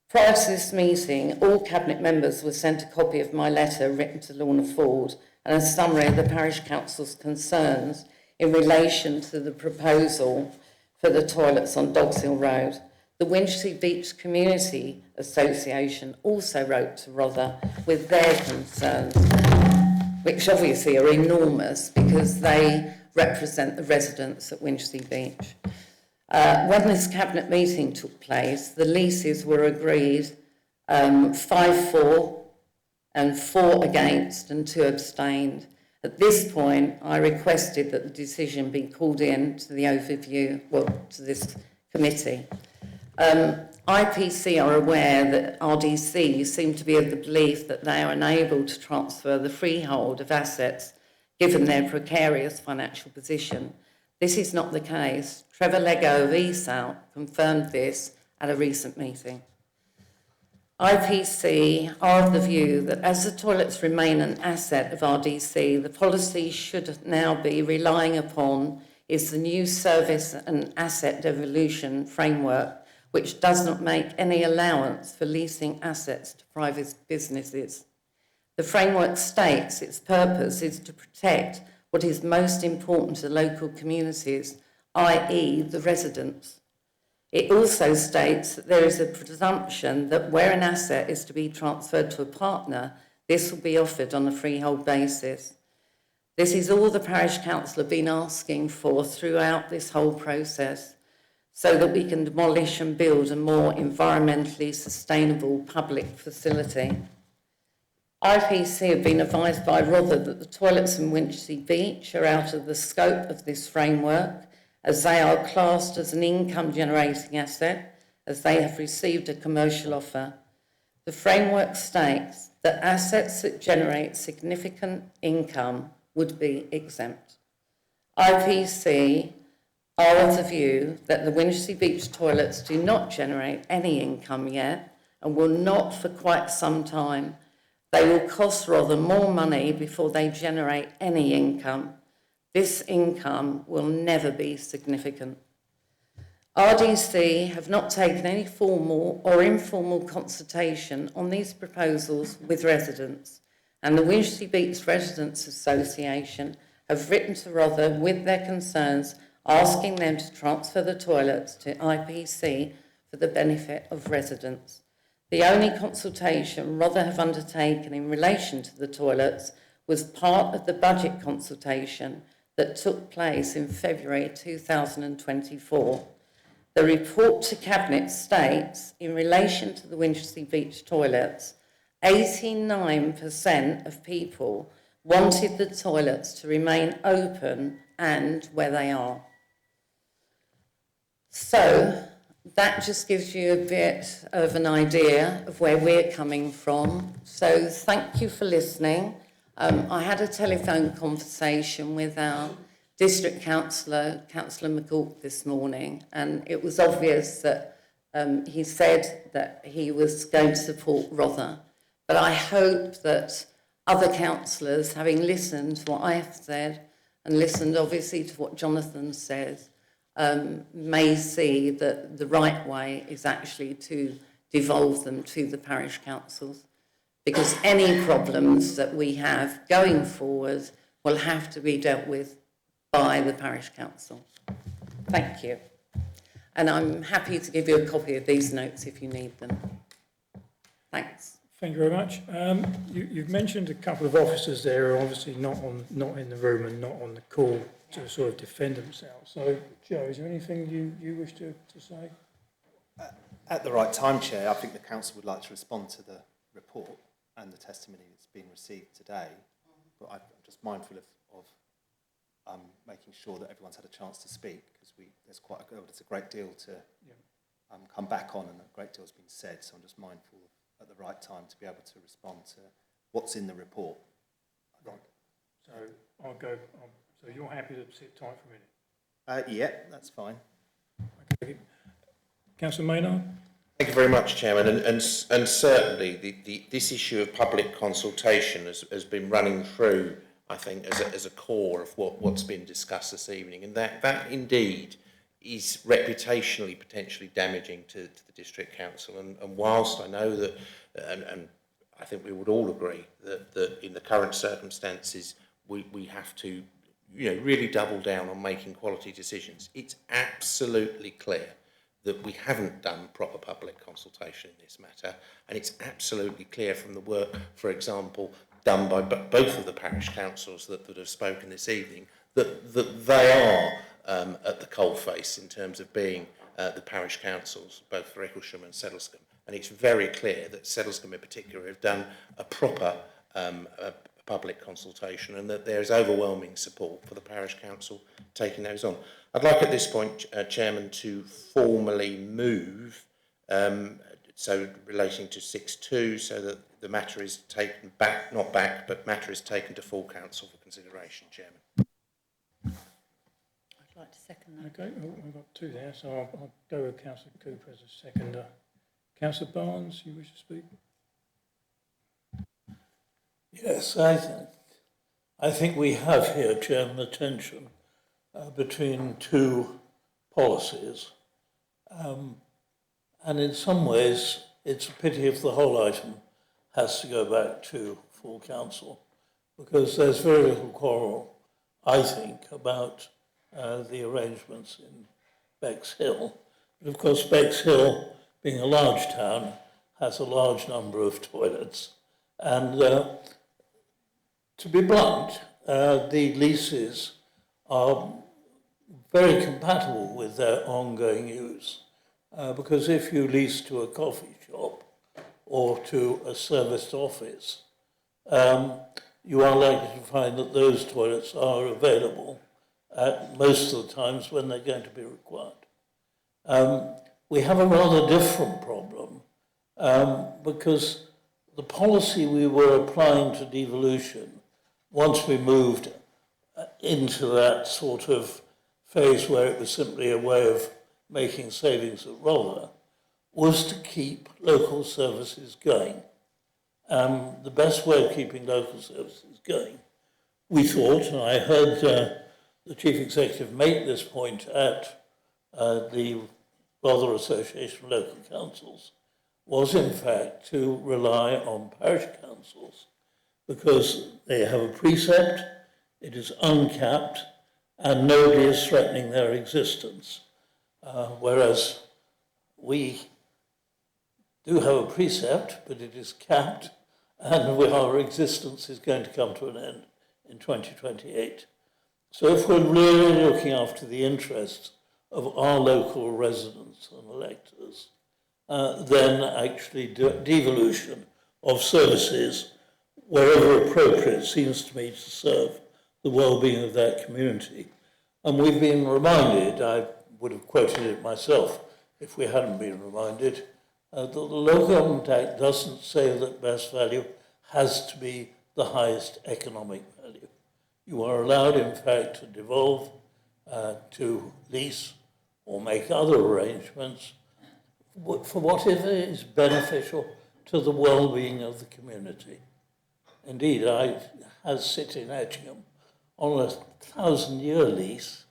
Prior to this meeting, all Cabinet members were sent a copy of my letter written to Lorna Ford and a summary of the parish council's concerns in relation to the proposal for the toilets on Dogs Hill Road. The Winchelsea Beach Community Association also wrote to Rother with their concerns. which obviously are enormous because they represent the residents at Winchelsea Beach. When this cabinet meeting took place, the leases were agreed 5-4 and 4 against and 2 abstained. At this point, I requested that the decision be called in to the overview, to this committee. IPC are aware that RDC seem to be of the belief that they are unable to transfer the freehold of assets given their precarious financial position. This is not the case. Trevor Lego of ESAL confirmed this at a recent meeting. IPC are of the view that as the toilets remain an asset of RDC, the policy should now be relying upon is the new service and asset devolution framework, which does not make any allowance for leasing assets to private businesses. The framework states its purpose is to protect what is most important to local communities, i.e. the residents. It also states that there is a presumption that where an asset is to be transferred to a partner, this will be offered on a freehold basis. This is all the parish council have been asking for throughout this whole process, so that we can demolish and build a more environmentally sustainable public facility. IPC have been advised by Rother that the toilets in Winchelsea Beach are out of the scope of this framework, as they are classed as an income-generating asset, as they have received a commercial offer. The framework states that assets that generate significant income would be exempt. IPC are of the view that the Winchelsea Beach toilets do not generate any income yet and will not for quite some time. They will cost rather more money before they generate any income. This income will never be significant. RDC have not taken any formal or informal consultation on these proposals with residents, and the Winchelsea Beach Residents Association have written to Rother with their concerns, asking them to transfer the toilets to IPC for the benefit of residents. The only consultation Rother have undertaken in relation to the toilets was part of the budget consultation that took place in February 2024. The report to Cabinet states, in relation to the Winchelsea Beach toilets, 89% of people wanted the toilets to remain open and where they are. So that just gives you a bit of an idea of where we're coming from. So thank you for listening. I had a telephone conversation with our district councillor, Councillor McGault, this morning, and it was obvious that he said that he was going to support Rother. But I hope that other councillors, having listened to what I have said and listened obviously to what Jonathan says, may see that the right way is actually to devolve them to the parish councils, because any problems that we have going forward will have to be dealt with by the parish council. Thank you. And I'm happy to give you a copy of these notes if you need them. Thanks. Thank you very much. You've mentioned a couple of officers there who are obviously not in the room and not on the call to sort of defend themselves. So, Joe, is there anything you wish to say? At the right time, Chair, I think the Council would like to respond to the report and the testimony that's been received today. But I'm just mindful of making sure that everyone's had a chance to speak, because there's a great deal to come back on, and a great deal has been said. So I'm just mindful of, at the right time, to be able to respond to what's in the report. Right. So I'll go. So you're happy to sit tight for a minute? Yeah, that's fine. Okay. Councillor Maynard? Thank you very much, Chairman. And certainly this issue of public consultation has been running through, I think, as a core of what's been discussed this evening. And that indeed is reputationally potentially damaging to the District Council. And whilst I know that, and I think we would all agree that in the current circumstances, we have to really double down on making quality decisions. It's absolutely clear that we haven't done proper public consultation in this matter, and it's absolutely clear from the work, for example, done by both of the parish councils that have spoken this evening, that they are at the coalface in terms of being the parish councils, both for Ecclesham and Settlescombe. And it's very clear that Settlescombe in particular have done a proper public consultation, and that there is overwhelming support for the parish council taking those on. I'd like at this point, Chairman, to formally move, so relating to 6.2, so that the matter is taken back, not back, but matter is taken to full council for consideration, Chairman. I'd like to second that. Okay, well, we've got two there, so I'll go with Councillor Cooper as a seconder. Councillor Barnes, you wish to speak? Yes, I think we have here, Chairman, a tension between two policies. And in some ways, it's a pity if the whole item has to go back to full council, because there's very little quarrel, I think, about the arrangements in Bexhill. But of course, Bexhill, being a large town, has a large number of toilets. And to be blunt, the leases are very compatible with their ongoing use. Because if you lease to a coffee shop or to a serviced office, you are likely to find that those toilets are available at most of the times when they're going to be required. We have a rather different problem because the policy we were applying to devolution, once we moved into that sort of phase where it was simply a way of making savings at Rother, was to keep local services going. The best way of keeping local services going, we thought, and I heard the Chief Executive make this point at the Rother Association of Local Councils, was in fact to rely on parish councils, because they have a precept, it is uncapped, and nobody is threatening their existence. Whereas we do have a precept, but it is capped, and our existence is going to come to an end in 2028. So if we're really looking after the interests of our local residents and electors, then actually devolution of services, wherever appropriate, seems to me to serve the well-being of that community. And we've been reminded, I would have quoted it myself if we hadn't been reminded, that the Local Government Act doesn't say that best value has to be the highest economic value. You are allowed, in fact, to devolve, to lease or make other arrangements for whatever is beneficial to the well-being of the community. Indeed, I sit in Etchingham on a 1,000-year lease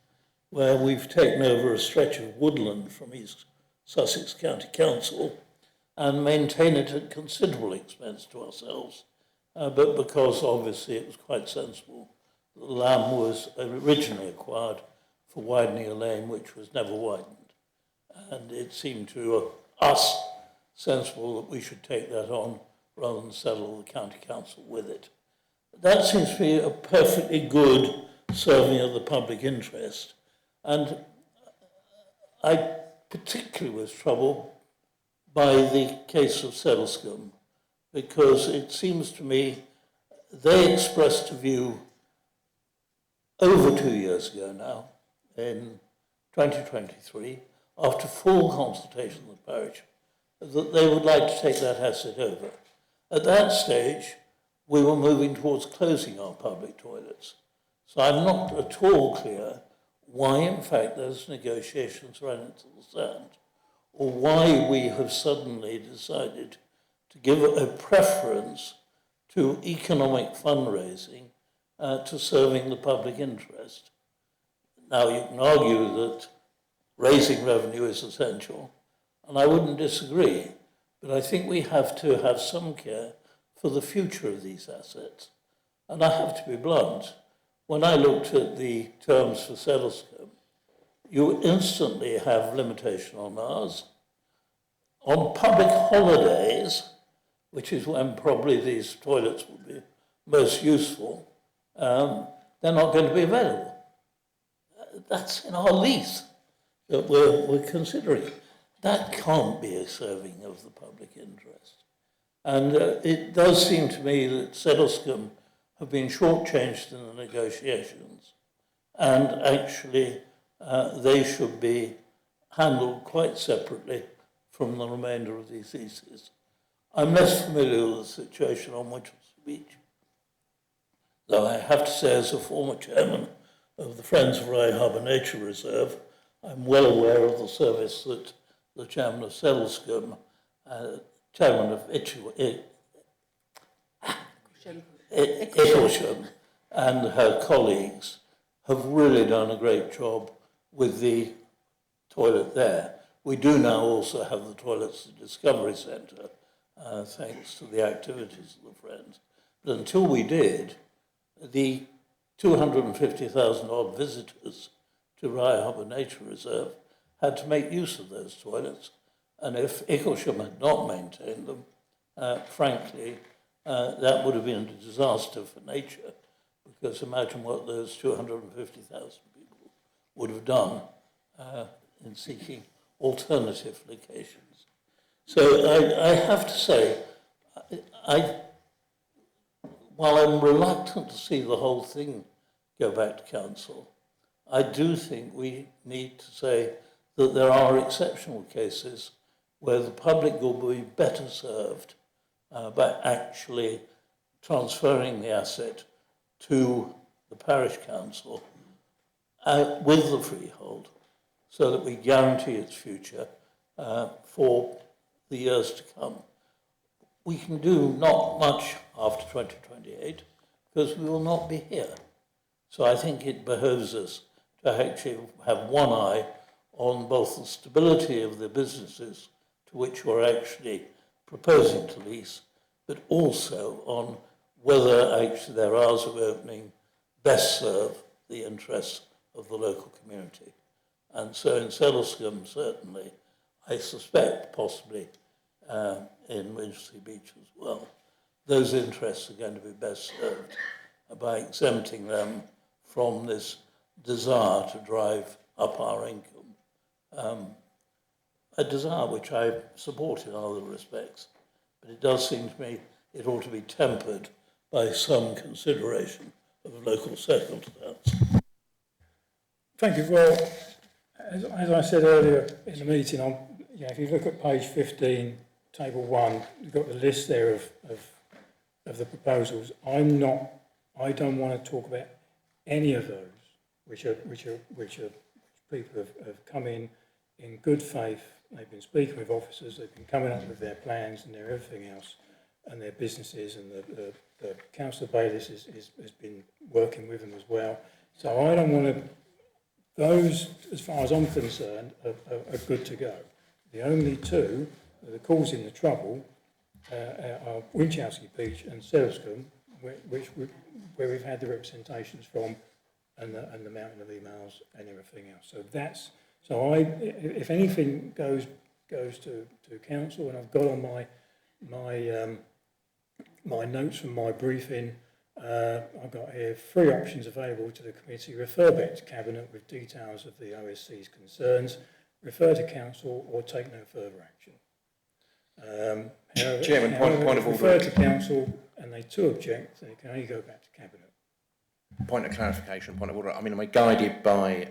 where we've taken over a stretch of woodland from East Sussex County Council and maintain it at considerable expense to ourselves, but because obviously it was quite sensible. The land was originally acquired for widening a lane which was never widened, and it seemed to us sensible that we should take that on rather than settle the county council with it. That seems to be a perfectly good serving of the public interest, and I particularly was troubled by the case of Settlescombe, because it seems to me they expressed a view over 2 years ago now, in 2023, after full consultation of the parish, that they would like to take that asset over. At that stage, we were moving towards closing our public toilets. So I'm not at all clear why, in fact, those negotiations ran into the sand, or why we have suddenly decided to give a preference to economic fundraising to serving the public interest. Now, you can argue that raising revenue is essential, and I wouldn't disagree, but I think we have to have some care for the future of these assets. And I have to be blunt, when I looked at the terms for Settlescombe, you instantly have limitation on ours. On public holidays, which is when probably these toilets will be most useful, they're not going to be available. That's in our lease that we're considering. That can't be a serving of the public interest. And it does seem to me that Sedlescombe have been shortchanged in the negotiations, and actually they should be handled quite separately from the remainder of these leases. I'm less familiar with the situation on Winchelsea Beach, though I have to say, as a former chairman of the Friends of Rye Harbour Nature Reserve, I'm well aware of the service that the chairman of Sedlescombe, chairman of Icklesham, and her colleagues have really done a great job with the toilet there. We do now also have the toilets at the Discovery Centre, thanks to the activities of the Friends. But until we did, the 250,000 odd visitors to Rye Harbour Nature Reserve had to make use of those toilets. And if Icklesham had not maintained them, frankly, that would have been a disaster for nature, because imagine what those 250,000 people would have done in seeking alternative locations. So I have to say, while I'm reluctant to see the whole thing go back to council, I do think we need to say that there are exceptional cases where the public will be better served by actually transferring the asset to the parish council with the freehold, so that we guarantee its future for the years to come. We can do not much after 2028 because we will not be here. So I think it behoves us to actually have one eye on both the stability of the businesses to which we're actually proposing to lease, but also on whether actually their hours of opening best serve the interests of the local community. And so in Sedlescombe, certainly, I suspect possibly in Winchelsea Beach as well, those interests are going to be best served by exempting them from this desire to drive up our income. A desire which I support in other respects, but it does seem to me it ought to be tempered by some consideration of local circumstance. Thank you. Well, as I said earlier in the meeting, if you look at page 15, table 1, you've got the list there of the proposals. I don't want to talk about any of those which people have come in good faith. They've been speaking with officers, they've been coming up with their plans and their everything else, and their businesses, and the Council of Bailiffs has been working with them as well. So I don't want to, those, as far as I'm concerned, are good to go. The only two that are causing the trouble are Winchelsea Beach and Sedlescombe, where we've had the representations from, and the mountain of emails and everything else. So if anything goes to council, and I've got on my notes from my briefing, I've got here 3 options available to the committee: refer back to cabinet with details of the OSC's concerns, refer to council, or take no further action. Chairman, point of order. Refer to council and they too object, they can only go back to cabinet. Point of clarification, point of order. I mean, am I guided by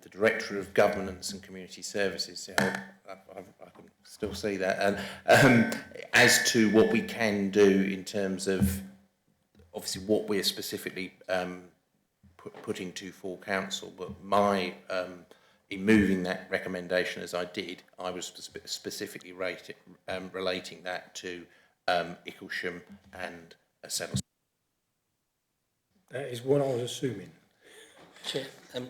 the Director of Governance and Community Services? I can still see that. And as to what we can do in terms of, obviously, what we're specifically putting to full council, but in moving that recommendation as I did, I was specifically relating that to Icklesham and Sedlescombe. That is what I was assuming. Chair,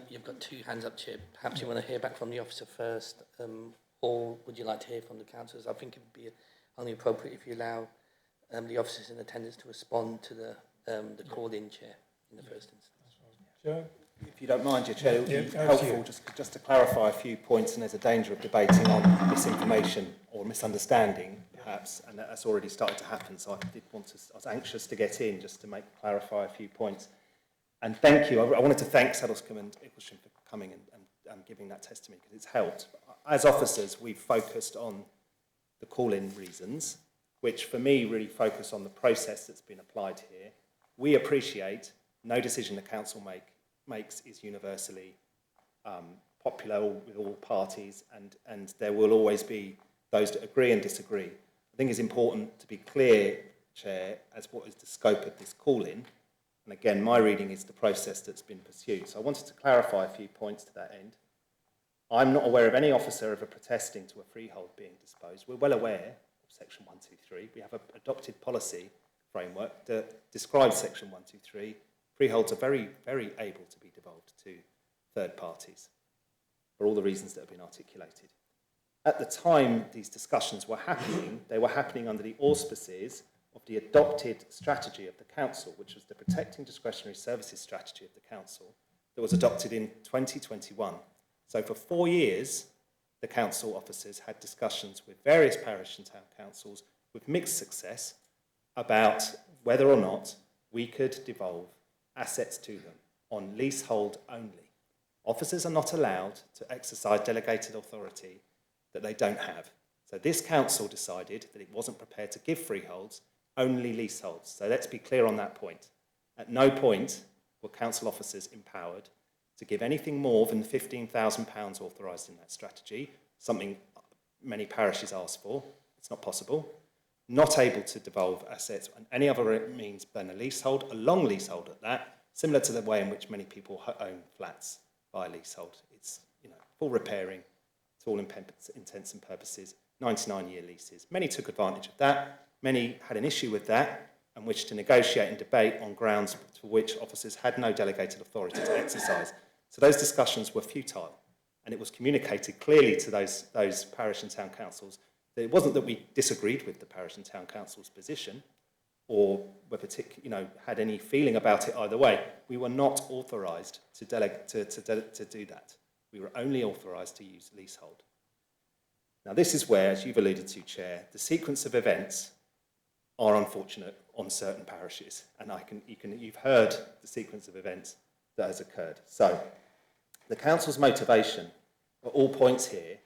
you've got 2 hands up, Chair. Perhaps you want to hear back from the officer first, or would you like to hear from the councillors? I think it would be only appropriate if you allow the officers in attendance to respond to the call-in, Chair, in the first instance. Joe? If you don't mind, your Chair, it would be helpful just to clarify a few points, and there's a danger of debating on misinformation or misunderstanding, perhaps, and that's already started to happen. So I was anxious to get in just to clarify a few points. And thank you. I wanted to thank Saddlescombe and Icklesham for coming and giving that testimony, because it's helped. As officers, we've focused on the call-in reasons, which for me really focus on the process that's been applied here. We appreciate no decision the council makes is universally popular with all parties, and there will always be those that agree and disagree. I think it's important to be clear, Chair, as what is the scope of this call-in. And again, my reading is the process that's been pursued. So I wanted to clarify a few points to that end. I'm not aware of any officer ever protesting to a freehold being disposed. We're well aware of Section 123. We have an adopted policy framework that describes Section 123. Freeholds are very, very able to be devolved to third parties for all the reasons that have been articulated. At the time these discussions were happening, they were happening under the auspices of the adopted strategy of the council, which was the Protecting Discretionary Services strategy of the council that was adopted in 2021. So for 4 years, the council officers had discussions with various parish and town councils with mixed success about whether or not we could devolve assets to them on leasehold only. Officers are not allowed to exercise delegated authority that they don't have. So this council decided that it wasn't prepared to give freeholds, only leaseholds. So let's be clear on that point. At no point were council officers empowered to give anything more than £15,000 authorised in that strategy, something many parishes asked for. It's not possible. Not able to devolve assets on any other means than a leasehold, a long leasehold at that, similar to the way in which many people own flats by leasehold. It's full repairing to all intents and purposes, 99-year leases. Many took advantage of that. Many had an issue with that and wished to negotiate and debate on grounds for which officers had no delegated authority to exercise. So those discussions were futile, and it was communicated clearly to those parish and town councils that it wasn't that we disagreed with the parish and town council's position or were had any feeling about it either way. We were not authorised to do that. We were only authorised to use leasehold. Now this is where, as you've alluded to, Chair, the sequence of events are unfortunate on certain parishes, and you've heard the sequence of events that has occurred. So the council's motivation at all points here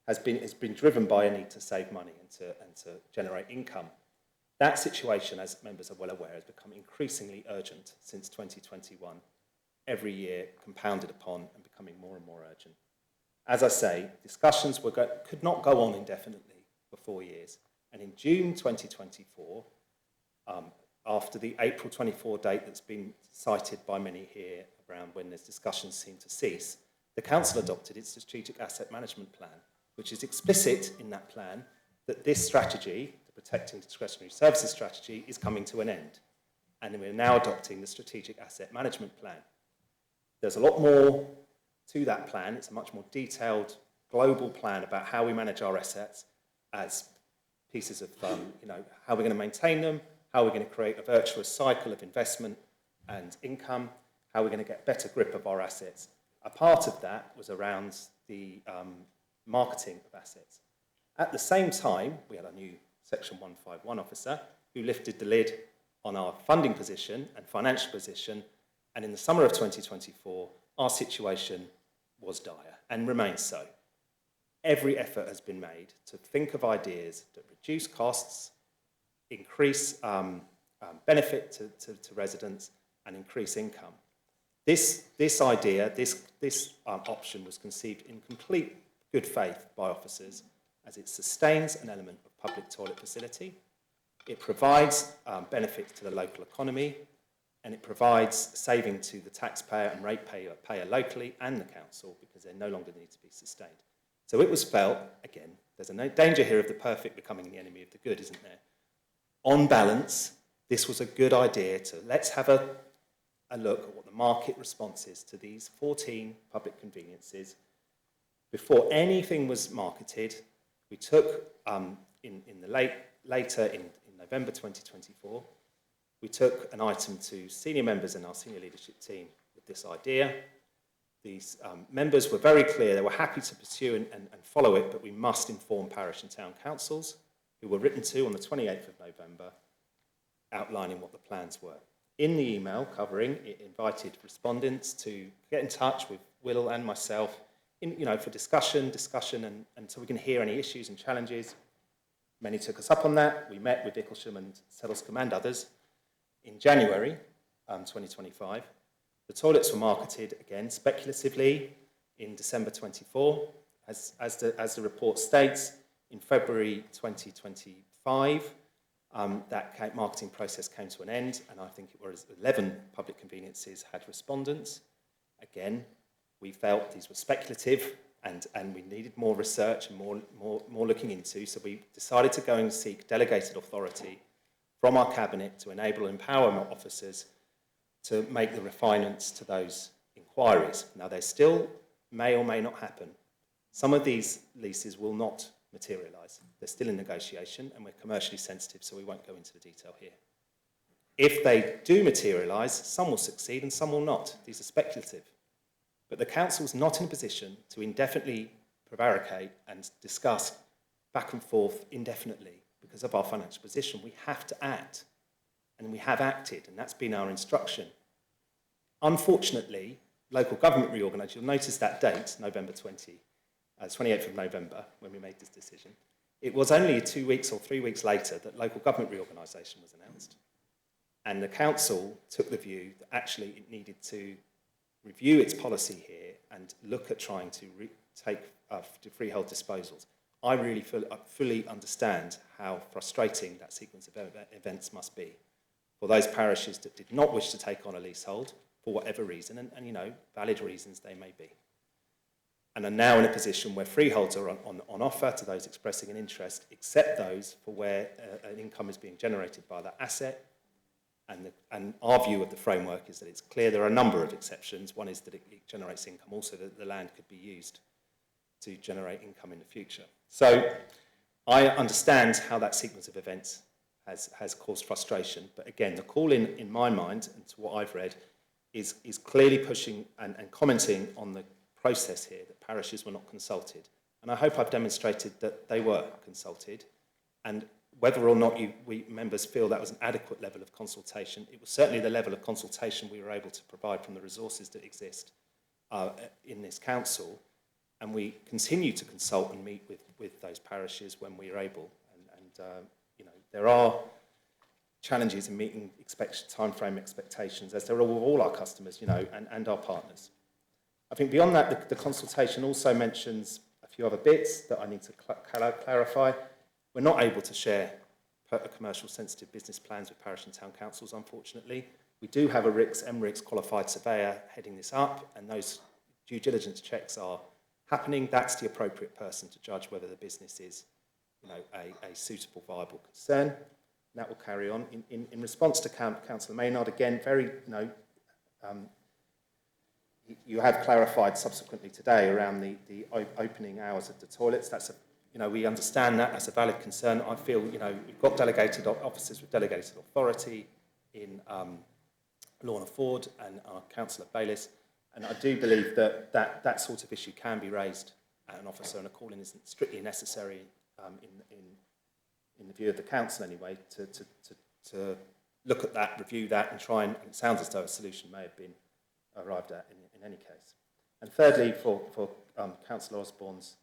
has been driven by a need to save money and to generate income. That situation, as members are well aware, has become increasingly urgent since 2021, every year compounded upon and becoming more and more urgent. As I say, discussions could not go on indefinitely for 4 years. And in June 2024, after the April 24 date that's been cited by many here around when those discussions seem to cease, the council adopted its strategic asset management plan, which is explicit in that plan that this strategy, the Protecting Discretionary Services strategy, is coming to an end. And we're now adopting the strategic asset management plan. There's a lot more to that plan. It's a much more detailed global plan about how we manage our assets as pieces of, how we're going to maintain them, how we're going to create a virtuous cycle of investment and income, how we're going to get better grip of our assets. A part of that was around the marketing of assets. At the same time, we had a new Section 151 officer who lifted the lid on our funding position and financial position, and in the summer of 2024, our situation was dire and remains so. Every effort has been made to think of ideas that reduce costs, increase benefit to residents, and increase income. This option was conceived in complete good faith by officers, as it sustains an element of public toilet facility, it provides benefits to the local economy, and it provides saving to the taxpayer and ratepayer locally and the council, because they no longer need to be sustained. So it was felt, again, there's a danger here of the perfect becoming the enemy of the good, isn't there? On balance, this was a good idea to let's have a look at what the market response is to these 14 public conveniences. Before anything was marketed, we took, later in November 2024, we took an item to senior members in our senior leadership team with this idea. These members were very clear, they were happy to pursue and follow it, but we must inform parish and town councils. who were written to on the 28th of November, outlining what the plans were. In the email covering, it invited respondents to get in touch with Will and myself for discussion, and so we can hear any issues and challenges. Many took us up on that. We met with Icklesham and Sedlescombe and others in January 2025. The toilets were marketed again speculatively in December 24. As the report states, in February 2025, that marketing process came to an end, and I think it was 11 public conveniences had respondents. Again, we felt these were speculative and we needed more research and more looking into, so we decided to go and seek delegated authority from our cabinet to enable and empower officers to make the refinements to those inquiries. Now, they still may or may not happen. Some of these leases will not materialise. They're still in negotiation and we're commercially sensitive, so we won't go into the detail here. If they do materialise, some will succeed and some will not. These are speculative. But the council is not in a position to indefinitely prevaricate and discuss back and forth indefinitely because of our financial position. We have to act, and we have acted, and that's been our instruction. Unfortunately, local government reorganisation, you'll notice that date, 28th of November, when we made this decision. It was only 2 weeks or 3 weeks later that local government reorganisation was announced. And the council took the view that actually it needed to review its policy here and look at trying to take freehold disposals. I really fully understand how frustrating that sequence of events must be for those parishes that did not wish to take on a leasehold for whatever reason, and valid reasons they may be, and are now in a position where freeholds are on offer to those expressing an interest, except those for where an income is being generated by that asset. And our view of the framework is that it's clear there are a number of exceptions. One is that it generates income, also that the land could be used to generate income in the future. So I understand how that sequence of events has caused frustration, but again, the call in my mind, and to what I've read, is clearly pushing and commenting on the process here, that parishes were not consulted. And I hope I've demonstrated that they were consulted, and whether or not we members feel that was an adequate level of consultation, it was certainly the level of consultation we were able to provide from the resources that exist in this council, and we continue to consult and meet with those parishes when we are able. There are challenges in meeting timeframe expectations, as there are with all our customers, and our partners. I think beyond that, the consultation also mentions a few other bits that I need to clarify. We're not able to share commercial sensitive business plans with parish and town councils, unfortunately. We do have a MRICS qualified surveyor heading this up, and those due diligence checks are happening. That's the appropriate person to judge whether the business is a suitable, viable concern. And that will carry on. In response to Councillor Maynard, again, you have clarified subsequently today around the opening hours of the toilets. That's we understand that as a valid concern. I feel, we've got delegated officers with delegated authority in Lorna Ford and our Councillor Bayliss, and I do believe that sort of issue can be raised at an officer, and a call-in isn't strictly necessary in the view of the council anyway, to look at that, review that, and try and it sounds as though a solution may have been arrived at in any case. And thirdly, for Councillor Osborne's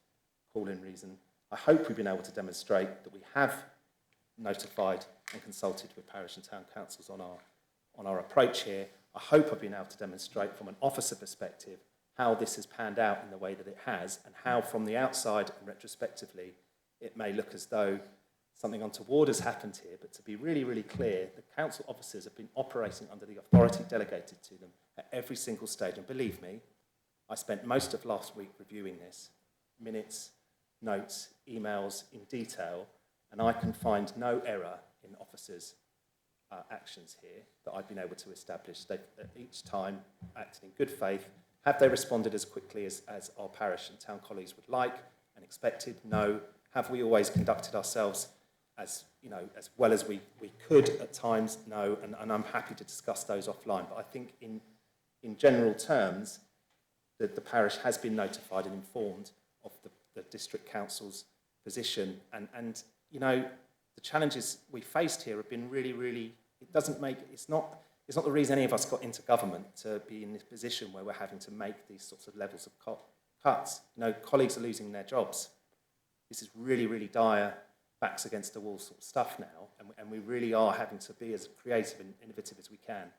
call-in reason, I hope we've been able to demonstrate that we have notified and consulted with parish and town councils on our approach here. I hope I've been able to demonstrate from an officer perspective how this has panned out in the way that it has, and how from the outside and retrospectively it may look as though something untoward has happened here, but to be really, really clear, the council officers have been operating under the authority delegated to them at every single stage. And believe me, I spent most of last week reviewing this, minutes, notes, emails in detail, and I can find no error in officers' actions here that I've been able to establish. They've each time acted in good faith. Have they responded as quickly as our parish and town colleagues would like and expected? No. Have we always conducted ourselves as well as we could at times? No. And I'm happy to discuss those offline. But I think in general terms, that the parish has been notified and informed of the district council's position. And the challenges we faced here have been really, it's not the reason any of us got into government to be in this position where we're having to make these sorts of levels of cuts. You know, colleagues are losing their jobs. This is really dire, backs against the wall sort of stuff now, and we really are having to be as creative and innovative as we can.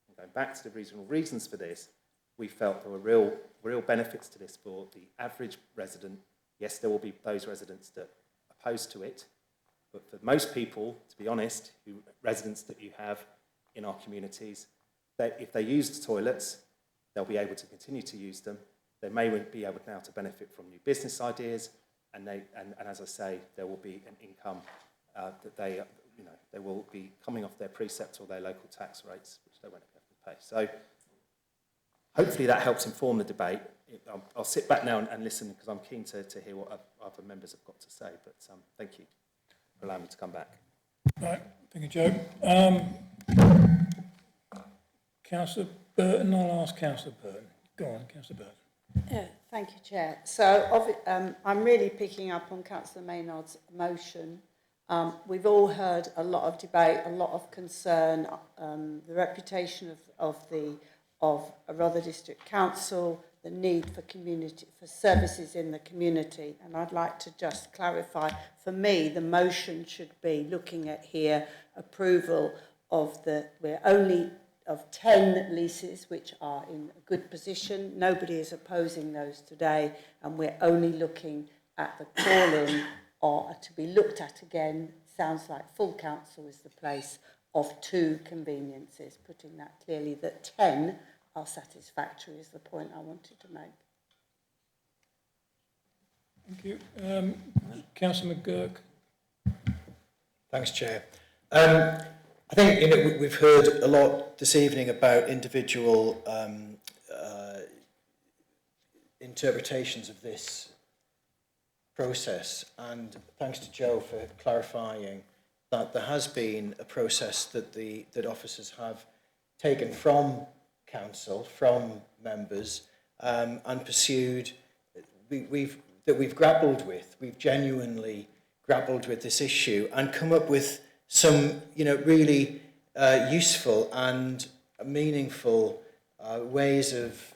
And going back to the regional reasons for this, we felt there were real benefits to this for the average resident. Yes, there will be those residents that are opposed to it, but for most people, to be honest, residents that you have in our communities, if they use the toilets, they'll be able to continue to use them. They may be able now to benefit from new business ideas, and as I say, there will be an income that they will be coming off their precept or their local tax rates, which they won't have to pay. So hopefully that helps inform the debate. I'll sit back now and listen because I'm keen to hear what other members have got to say. But thank you for allowing me to come back. Right, thank you, Joe. Councillor Burton, I'll ask Councillor Burton. Go on, Councillor Burton. Yeah, thank you, Chair. So I'm really picking up on Councillor Maynard's motion. We've all heard a lot of debate, a lot of concern, the reputation of Rother District Council, the need for services in the community. And I'd like to just clarify, for me, the motion should be looking at here approval of we're only of 10 leases which are in a good position. Nobody is opposing those today, and we're only looking at the call-in or to be looked at again. Sounds like full council is the place of 2 conveniences, putting that clearly that 10 are satisfactory is the point I wanted to make. Thank you. Councillor McGurk. Thanks, Chair. I think we've heard a lot this evening about individual interpretations of this process, and thanks to Joe for clarifying that there has been a process that officers have taken from council, from members, and pursued. We've grappled with. We've genuinely grappled with this issue and come up with some, really useful and meaningful ways of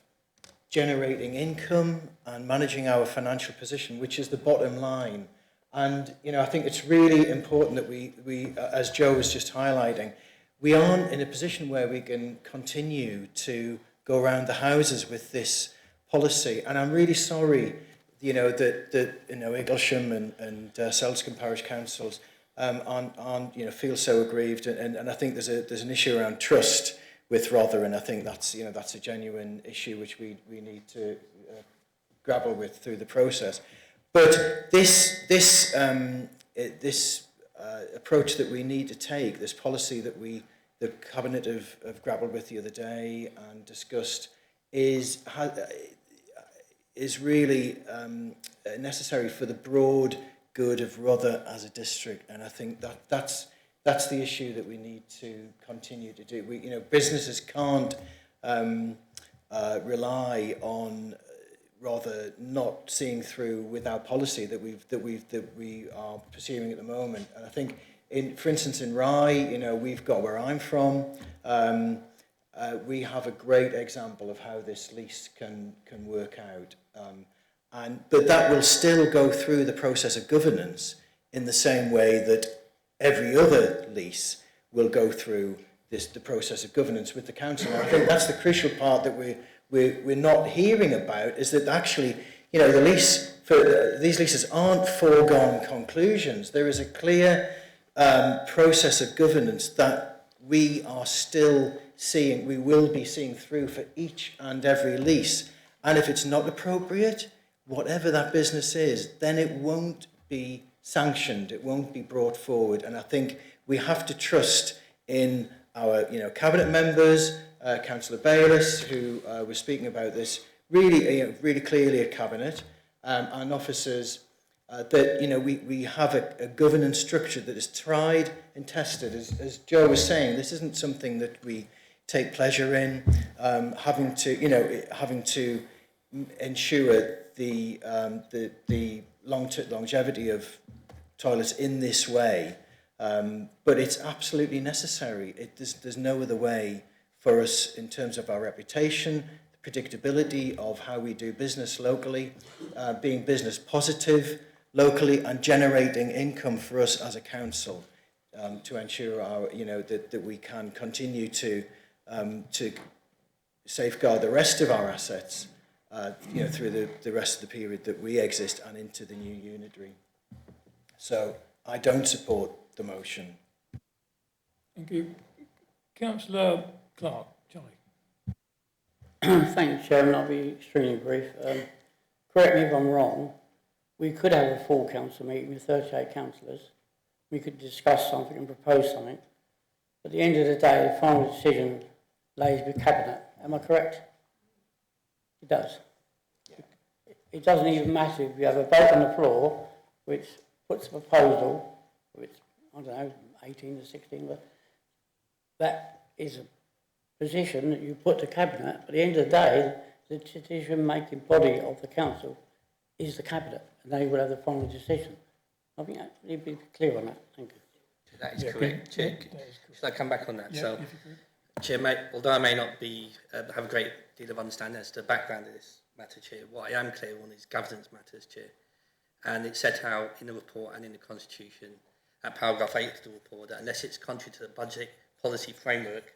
generating income and managing our financial position, which is the bottom line. And, I think it's really important that we, as Joe was just highlighting, we aren't in a position where we can continue to go around the houses with this policy. And I'm really sorry, that Eaglesham and Selscombe Parish Councils aren't feel so aggrieved. And I think there's an issue around trust with Rother, and I think that's a genuine issue which we need to grapple with through the process. But this approach that we need to take, this policy that the Cabinet have grappled with the other day and discussed, is really necessary for the broad good of Rother as a district, and I think that's the issue that we need to continue to do. Businesses can't rely on Rother not seeing through with our policy that we are pursuing at the moment. And I think, for instance, in Rye, we've got where I'm from. We have a great example of how this lease can work out. But that will still go through the process of governance in the same way that every other lease will go through the process of governance with the council. And I think that's the crucial part that we're not hearing about, is that actually, the lease for these leases aren't foregone conclusions. There is a clear process of governance that we are still seeing, we will be seeing through for each and every lease. And if it's not appropriate, whatever that business is, then it won't be sanctioned, it won't be brought forward. And I think we have to trust in our cabinet members, Councillor Bayliss, who was speaking about this really clearly at cabinet, and officers, that we have a governance structure that is tried and tested. As Joe was saying, this isn't something that we take pleasure in, having to ensure the longevity of toilets in this way. But it's absolutely necessary. There's no other way for us in terms of our reputation, the predictability of how we do business locally, being business positive locally and generating income for us as a council to ensure our, that we can continue to safeguard the rest of our assets, through the rest of the period that we exist and into the new unitary. So I don't support the motion. Thank you. Councillor Clark, Charlie. Thank you, Chairman. I'll be extremely brief. Correct me if I'm wrong. We could have a full council meeting with 38 councillors. We could discuss something and propose something. At the end of the day, the final decision lays with Cabinet. Am I correct? It does. It doesn't even matter if you have a vote on the floor, which puts a proposal, which, I don't know, 18 to 16, but that is a position that you put to Cabinet. At the end of the day, the decision-making body of the council is the Cabinet, and they will have the final decision. I think that you'd be clear on that. Thank you. That is correct, Chair. Should I come back on that? Yeah, So, Chair, although I may not be have a great deal of understanding as to the background of this matter, Chair, what I am clear on is governance matters, Chair. And it's set out in the report and in the Constitution at paragraph 8 of the report that unless it's contrary to the budget policy framework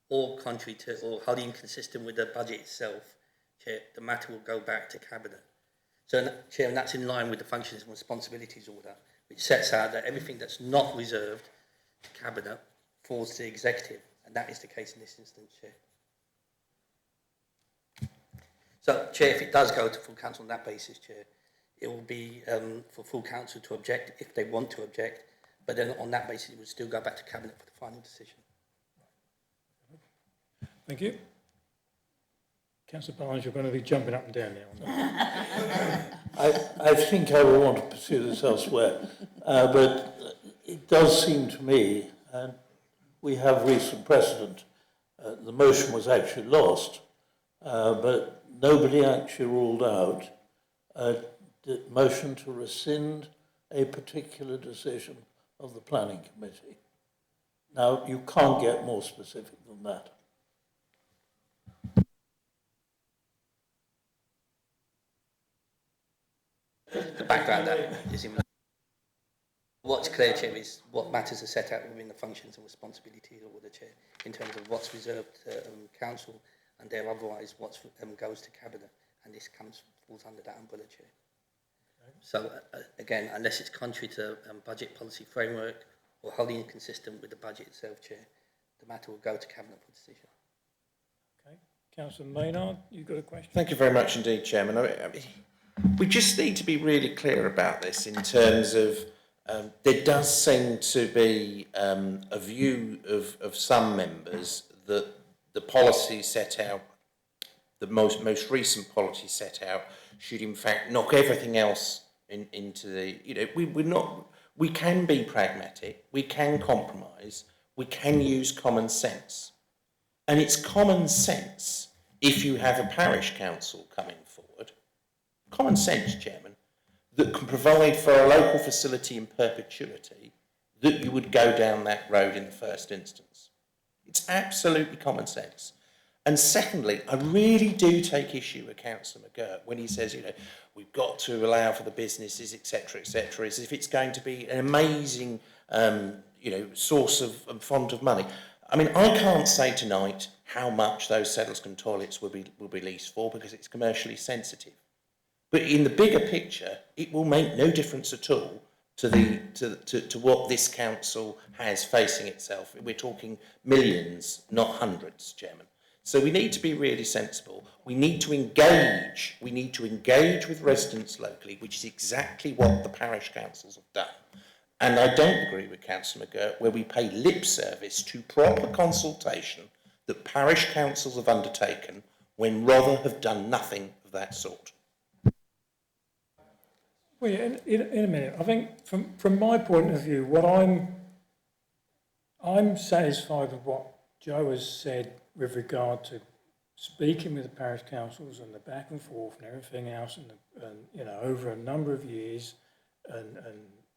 or contrary to or wholly inconsistent with the budget itself, Chair, the matter will go back to Cabinet. So, Chair, and that's in line with the Functions and Responsibilities Order, which sets out that everything that's not reserved to Cabinet falls to the Executive, and that is the case in this instance, Chair. So, Chair, if it does go to full council on that basis, Chair, it will be for full council to object if they want to object, but then on that basis it would still go back to Cabinet for the final decision. Thank you. Councillor Barnes, you're going to be jumping up and down now. I think I will want to pursue this elsewhere, but it does seem to me, and we have recent precedent, the motion was actually lost, but nobody actually ruled out a motion to rescind a particular decision of the planning committee. Now, you can't get more specific than that. The background that is in what's clear, Chair, is what matters are set out within the Functions and Responsibilities Order, Chair, in terms of what's reserved to Council and there otherwise what goes to Cabinet, and this falls under that umbrella, Chair. Okay. So, again, unless it's contrary to budget policy framework or wholly inconsistent with the budget itself, Chair, the matter will go to Cabinet for decision. Okay. Councillor Maynard, you've got a question? Thank you very much indeed, Chairman. We just need to be really clear about this in terms of there does seem to be a view of some members that the policy set out, the most recent policy set out, should in fact knock everything else into the, we can be pragmatic, we can compromise, we can use common sense. And it's common sense if you have a parish council coming forward, common sense, Chairman, that can provide for a local facility in perpetuity, that you would go down that road in the first instance. It's absolutely common sense. And secondly, I really do take issue with Councillor McGirt when he says, we've got to allow for the businesses, etc., as if it's going to be an amazing, source of font of money. I mean, I can't say tonight how much those Sedlescombe toilets will be leased for because it's commercially sensitive. But in the bigger picture, it will make no difference at all to what this council has facing itself. We're talking millions, not hundreds, Chairman. So we need to be really sensible. We need to engage. We need to engage with residents locally, which is exactly what the parish councils have done. And I don't agree with Councillor McGirt where we pay lip service to proper consultation that parish councils have undertaken when rather have done nothing of that sort. Well, yeah, in a minute. I think from my point of view, what I'm satisfied with what Joe has said with regard to speaking with the parish councils and the back and forth and everything else, and over a number of years, and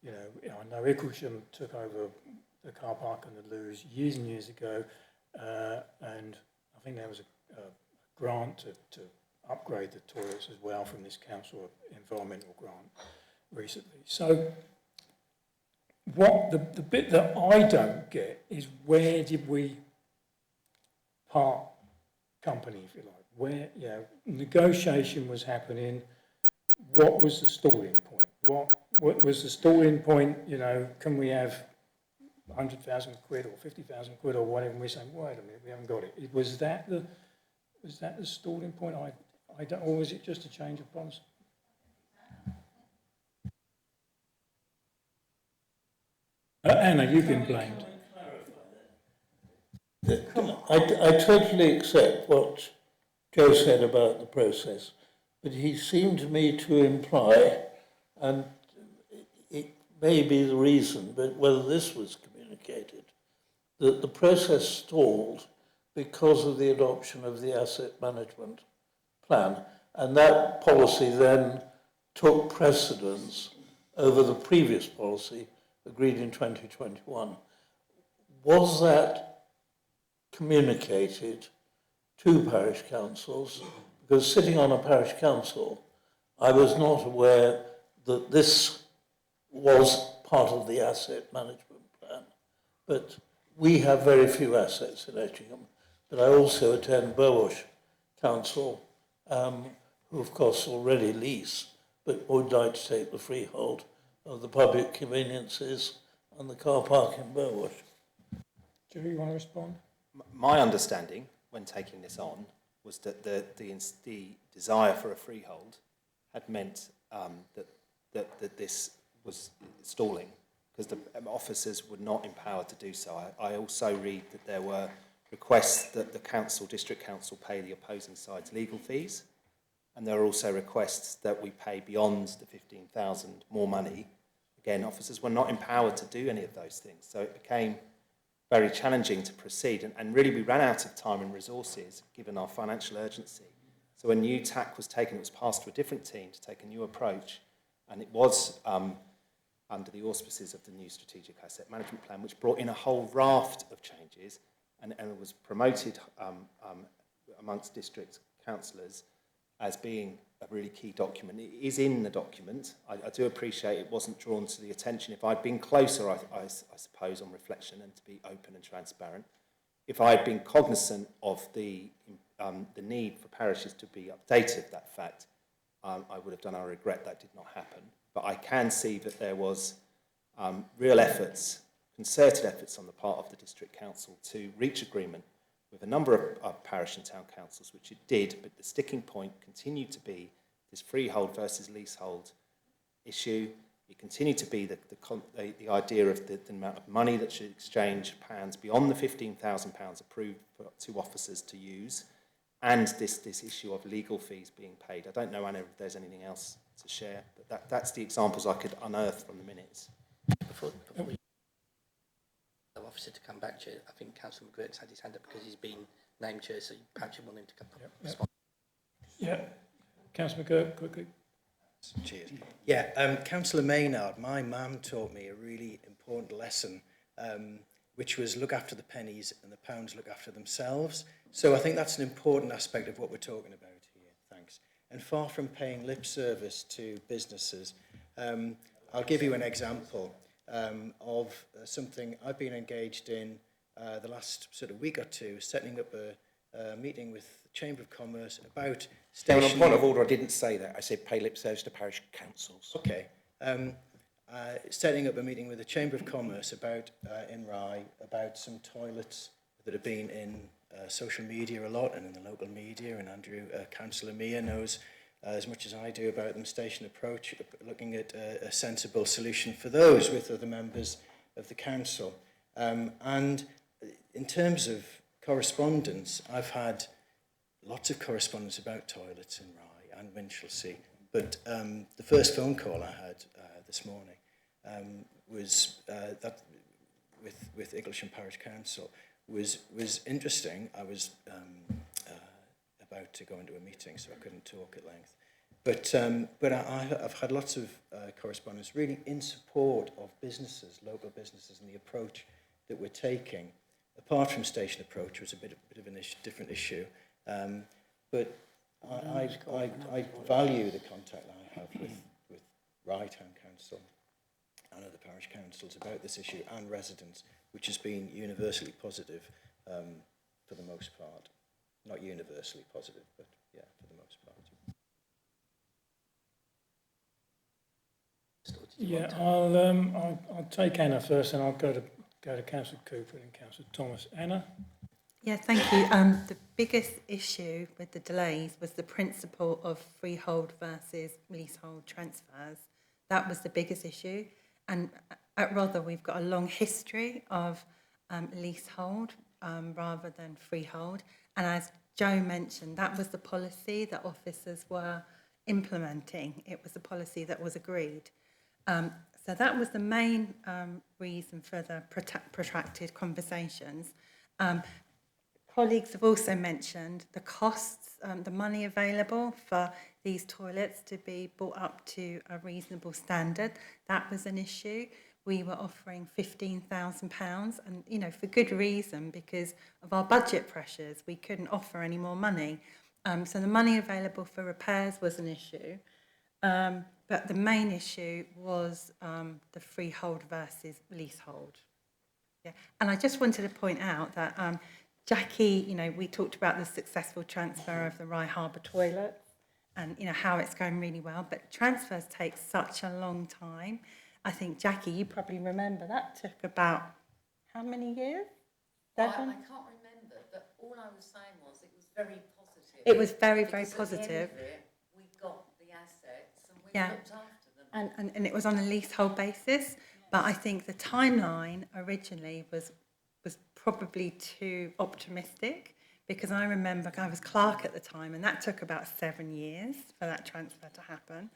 I know Icklesham took over the car park and the loos years and years ago, and I think there was a grant to upgrade the toilets as well from this council, environmental grant recently. So what the bit that I don't get is, where did we part company, if you like? Where, negotiation was happening. What was the stalling point? What was the stalling point? Can we have 100,000 quid or 50,000 quid or whatever? And we're saying, wait a minute, we haven't got it. Was that the stalling point? I don't, or was it just a change of policy? Anna, you've been blamed. I totally accept what Joe said about the process, but he seemed to me to imply, and it may be the reason, but whether this was communicated, that the process stalled because of the adoption of the asset management plan, and that policy then took precedence over the previous policy agreed in 2021. Was that communicated to parish councils? Because sitting on a parish council, I was not aware that this was part of the asset management plan. But we have very few assets in Etchingham. But I also attend Burwash Council, who of course already lease, but would like to take the freehold of the public conveniences and the car park in Burwash. Do you want to respond? My understanding, when taking this on, was that the desire for a freehold had meant that this was stalling, because the officers were not empowered to do so. I also read that there were requests that the district council pay the opposing side's legal fees, and there are also requests that we pay beyond the 15,000 more money. Again, officers were not empowered to do any of those things, so it became very challenging to proceed, and really we ran out of time and resources given our financial urgency. So a new tack was taken. It was passed to a different team to take a new approach, and it was under the auspices of the new strategic asset management plan, which brought in a whole raft of changes, and it was promoted amongst district councillors as being a really key document. It is in the document. I do appreciate it wasn't drawn to the attention. If I'd been closer, I suppose, on reflection, and to be open and transparent, if I had been cognizant of the need for parishes to be updated that fact, I would have done. I regret that did not happen. But I can see that there was real efforts, concerted efforts on the part of the district council to reach agreement with a number of parish and town councils, which it did, but the sticking point continued to be this freehold versus leasehold issue. It continued to be the idea of the amount of money that should exchange hands beyond the £15,000 approved for 2 officers to use, and this issue of legal fees being paid. I don't know, Anna, if there's anything else to share, but that's the examples I could unearth from the minutes. Before the officer to come back, Chair, I think Councillor McGurk's had his hand up because he's been named Chair, so perhaps you want him to come up and respond. Yeah. Councillor McGurk, quickly. Cheers. Yeah, Councillor Maynard, my mum taught me a really important lesson, which was look after the pennies and the pounds look after themselves. So I think that's an important aspect of what we're talking about here. Thanks. And far from paying lip service to businesses, I'll give you an example of something I've been engaged in the last sort of week or two, setting up a meeting with the Chamber of Commerce about On point of order, I didn't say that. I said pay lip service to parish councils. Okay. Setting up a meeting with the Chamber of Commerce about in Rye about some toilets that have been in social media a lot and in the local media, and Andrew, Councillor Mia knows as much as I do about them, station approach, looking at a sensible solution for those with other members of the council. And in terms of correspondence, I've had lots of correspondence about toilets in Rye and Winchelsea, but the first phone call I had this morning was that with Icklesham Parish Council was interesting. I was about to go into a meeting, so I couldn't talk at length. But I've had lots of correspondence really in support of businesses, local businesses, and the approach that we're taking. Apart from station approach, was a bit of an different issue. But I value the contact I have with Rye Town Council and other parish councils about this issue, and residents, which has been universally positive for the most part. Not universally positive, but yeah, for the most part. Yeah, I'll take Anna first, and I'll go to Councillor Cooper and Councillor Thomas. Anna? Yeah, thank you. The biggest issue with the delays was the principle of freehold versus leasehold transfers. That was the biggest issue. And at Rother, we've got a long history of leasehold rather than freehold. And as Joe mentioned, that was the policy that officers were implementing. It was the policy that was agreed. So that was the main reason for the protracted conversations. Colleagues have also mentioned the costs, the money available for these toilets to be brought up to a reasonable standard. That was an issue. We were offering £15,000, and for good reason, because of our budget pressures, we couldn't offer any more money. So the money available for repairs was an issue. But the main issue was the freehold versus leasehold. Yeah. And I just wanted to point out that Jackie, we talked about the successful transfer of the Rye Harbour toilets and, how it's going really well. But transfers take such a long time. I think, Jackie, you probably remember that took about how many years? 7? I can't remember, but all I was saying was it was very positive. It was very, very positive. At the end of it, we got the assets and we looked after them. And it was on a leasehold basis, but I think the timeline originally was probably too optimistic, because I remember I was clerk at the time, and that took about 7 years for that transfer to happen.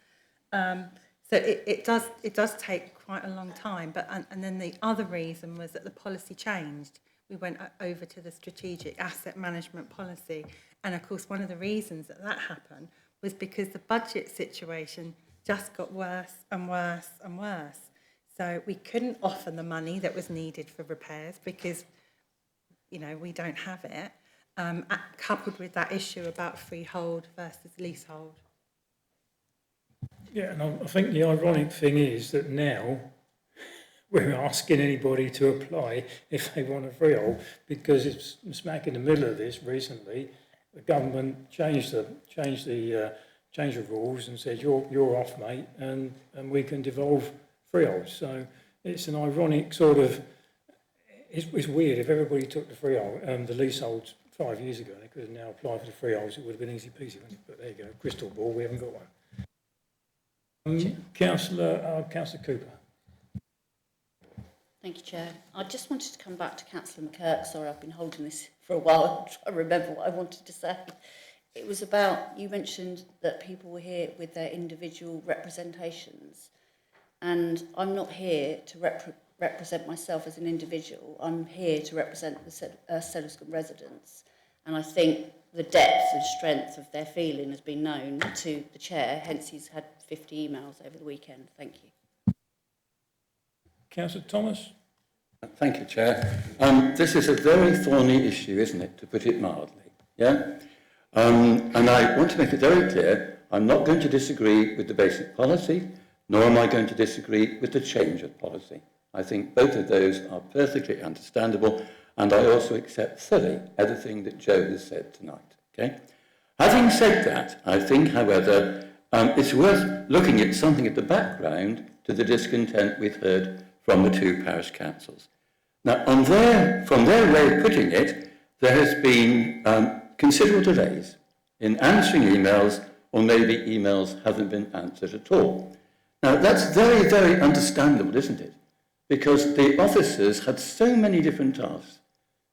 So it does take quite a long time. But and then the other reason was that the policy changed. We went over to the strategic asset management policy, and of course one of the reasons that happened was because the budget situation just got worse and worse and worse. So we couldn't offer the money that was needed for repairs because, we don't have it, coupled with that issue about freehold versus leasehold. Yeah, and I think the ironic thing is that now we're asking anybody to apply if they want a freehold, because it's smack in the middle of this recently. The government changed the rules and said you're off, mate, and we can devolve freeholds. So it's an ironic sort of. It's weird. If everybody took the freehold, the leaseholds 5 years ago, they could have now applied for the freeholds. It would have been easy peasy, wouldn't it? But there you go, crystal ball. We haven't got one. Councillor Cooper. Thank you, Chair. I just wanted to come back to Councillor McKirk. Sorry, I've been holding this for a while. I'm trying to remember what I wanted to say. It was about, you mentioned that people were here with their individual representations, and I'm not here to represent myself as an individual. I'm here to represent the Sedlescombe residents, and I think the depth and strength of their feeling has been known to the Chair, hence he's had 50 emails over the weekend. Thank you. Councillor Thomas. Thank you, Chair. This is a very thorny issue, isn't it, to put it mildly, yeah? And I want to make it very clear, I'm not going to disagree with the basic policy, nor am I going to disagree with the change of policy. I think both of those are perfectly understandable, and I also accept fully everything that Joe has said tonight, okay? Having said that, I think, however, it's worth looking at something at the background to the discontent we've heard from the two parish councils. Now, from their way of putting it, there has been considerable delays in answering emails, or maybe emails haven't been answered at all. Now, that's very, very understandable, isn't it? Because the officers had so many different tasks.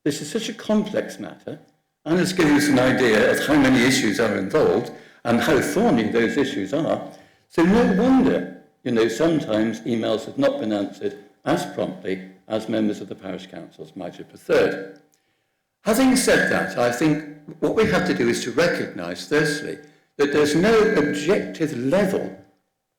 This is such a complex matter, and it's given us an idea of how many issues are involved and how thorny those issues are. So no wonder, sometimes emails have not been answered as promptly as members of the parish councils might have preferred. Having said that, I think what we have to do is to recognise, firstly, that there's no objective level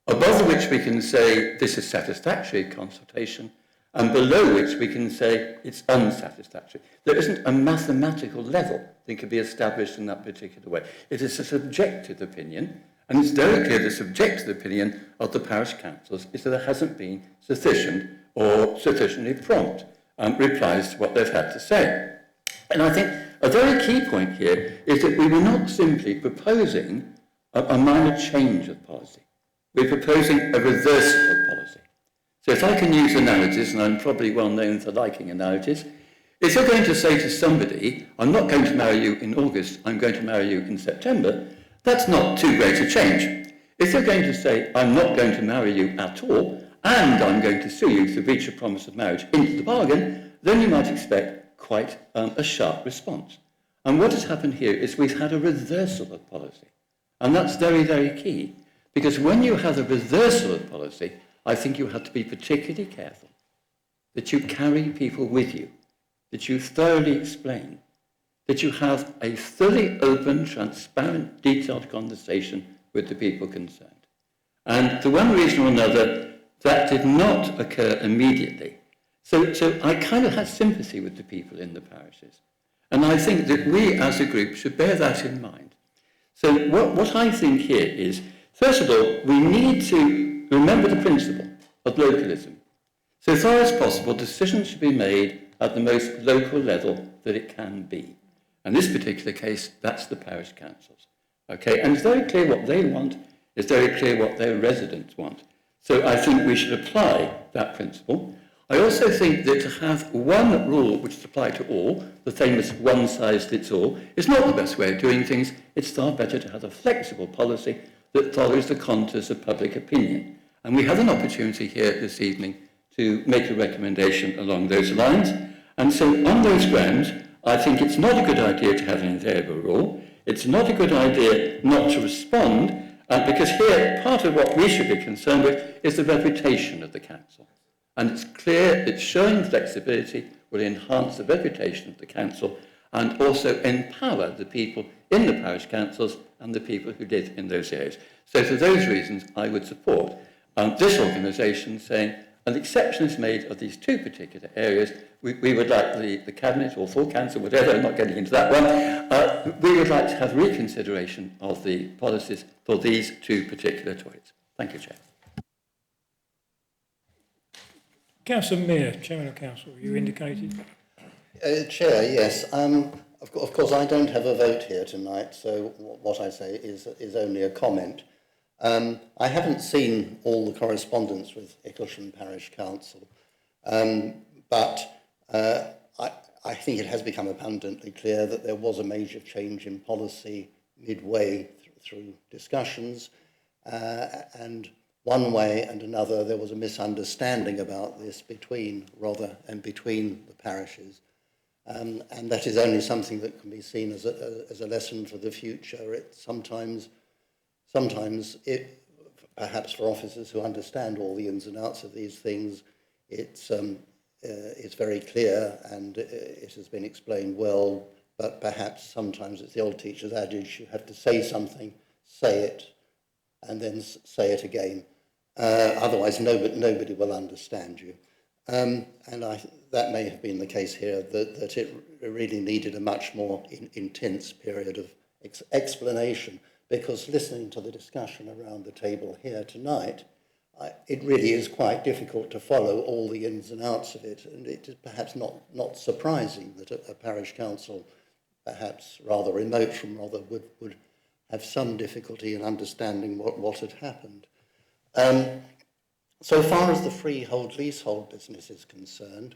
above which we can say this is satisfactory consultation, and below which we can say it's unsatisfactory. There isn't a mathematical level that can be established in that particular way. It is a subjective opinion, and it's very clear the subjective opinion of the parish councils is that there hasn't been sufficient or sufficiently prompt replies to what they've had to say. And I think a very key point here is that we were not simply proposing a minor change of policy. We're proposing a reversal of policy. So if I can use analogies, and I'm probably well known for liking analogies, if you're going to say to somebody, I'm not going to marry you in August, I'm going to marry you in September, that's not too great a change. If you're going to say, I'm not going to marry you at all, and I'm going to sue you for breach of promise of marriage into the bargain, then you might expect quite a sharp response. And what has happened here is we've had a reversal of policy. And that's very, very key. Because when you have a reversal of policy, I think you have to be particularly careful that you carry people with you, that you thoroughly explain, that you have a fully open, transparent, detailed conversation with the people concerned. And for one reason or another, that did not occur immediately. So I kind of had sympathy with the people in the parishes. And I think that we as a group should bear that in mind. So what I think here is, first of all, we need to remember the principle of localism. So far as possible, decisions should be made at the most local level that it can be. In this particular case, that's the parish councils. Okay, and it's very clear what they want, it's very clear what their residents want. So I think we should apply that principle. I also think that to have one rule which is applied to all, the famous one-size-fits-all, is not the best way of doing things. It's far better to have a flexible policy that follows the contours of public opinion. And we have an opportunity here this evening to make a recommendation along those lines. And so on those grounds, I think it's not a good idea to have an invariable rule. It's not a good idea not to respond, because here, part of what we should be concerned with is the reputation of the council. And it's clear that showing flexibility will enhance the reputation of the council and also empower the people in the parish councils and the people who live in those areas. So for those reasons, I would support this organisation saying an exception is made of these two particular areas. We would like the Cabinet or full Council, whatever, I'm not getting into that one, we would like to have reconsideration of the policies for these two particular toilets. Thank you, Chair. Councillor Mayor, Chairman of Council, you indicated. Chair, yes. Of course, I don't have a vote here tonight, so what I say is only a comment. I haven't seen all the correspondence with Icklesham Parish Council, but I think it has become abundantly clear that there was a major change in policy midway through discussions, and one way and another there was a misunderstanding about this between Rother and between the parishes. And that is only something that can be seen as a lesson for the future. Sometimes it, perhaps for officers who understand all the ins and outs of these things, it's very clear and it has been explained well, but perhaps sometimes it's the old teacher's adage, you have to say something, say it, and then say it again. Otherwise, nobody will understand you. And that may have been the case here, that it really needed a much more intense period of explanation, because listening to the discussion around the table here tonight, it really is quite difficult to follow all the ins and outs of it, and it is perhaps not surprising that a parish council, perhaps rather remote from Rother, would have some difficulty in understanding what had happened. So far as the freehold leasehold business is concerned,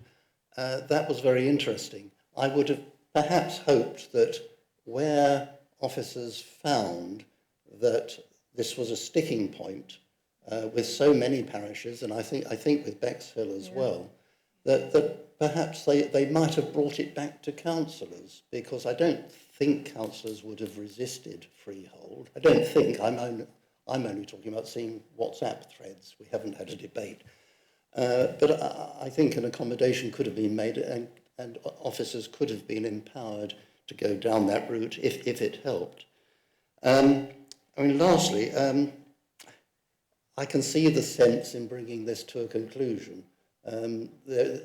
that was very interesting. I would have perhaps hoped that where officers found that this was a sticking point with so many parishes, and I think with Bexhill as well, that perhaps they might have brought it back to councillors, because I don't think councillors would have resisted freehold. I don't think. I'm only talking about seeing WhatsApp threads. We haven't had a debate. But I think an accommodation could have been made, and officers could have been empowered to go down that route if it helped. I mean, lastly, I can see the sense in bringing this to a conclusion. There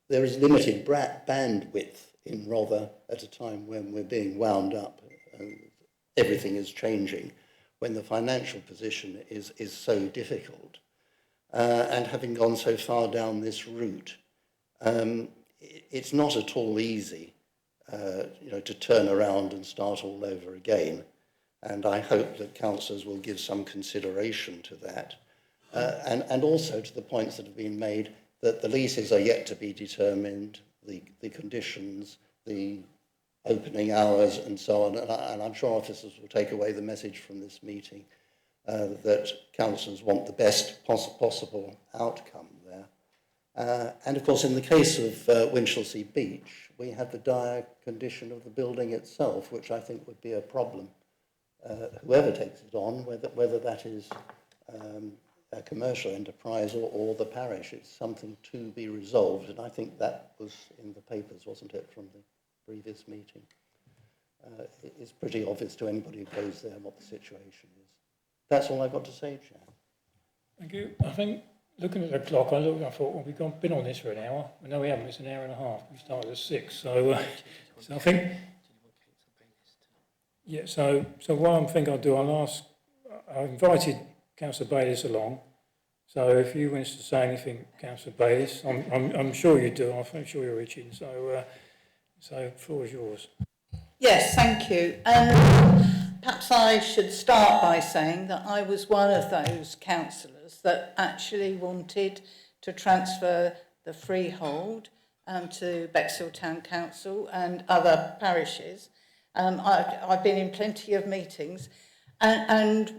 is limited bandwidth in Rother at a time when we're being wound up and everything is changing, when the financial position is so difficult. And having gone so far down this route, it's not at all easy, to turn around and start all over again. And I hope that councillors will give some consideration to that. And also to the points that have been made, that the leases are yet to be determined, the conditions, the opening hours and so on. And I'm sure officers will take away the message from this meeting that councillors want the best possible outcome there. And of course, in the case of Winchelsea Beach, we have the dire condition of the building itself, which I think would be a problem. Whoever takes it on, whether that is a commercial enterprise or the parish, it's something to be resolved. And I think that was in the papers, wasn't it, from the previous meeting? It's pretty obvious to anybody who goes there what the situation is. That's all I've got to say, Chair. Thank you. I think, looking at the clock, I thought, well, we've been on this for an hour. No, we haven't. It's an hour and a half. We started at 6. So I think... Yeah, so what I think I'll do, I invited Councillor Bayliss along. So if you want to say anything, Councillor Bayliss, I'm sure you do. I'm sure you're itching. So the floor is yours. Yes, thank you. Perhaps I should start by saying that I was one of those councillors that actually wanted to transfer the freehold to Bexhill Town Council and other parishes. I've been in plenty of meetings, but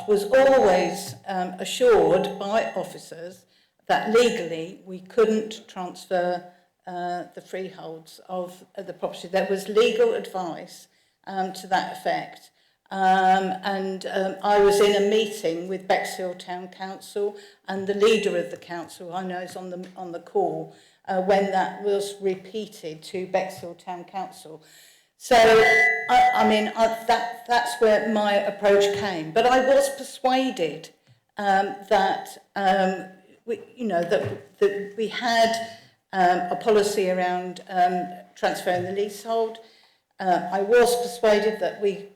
was always assured by officers that legally we couldn't transfer the freeholds of the property. There was legal advice to that effect. I was in a meeting with Bexhill Town Council, and the leader of the council, I know, is on the call when that was repeated to Bexhill Town Council. So, that's where my approach came. But I was persuaded that we had a policy around transferring the leasehold. I was persuaded that we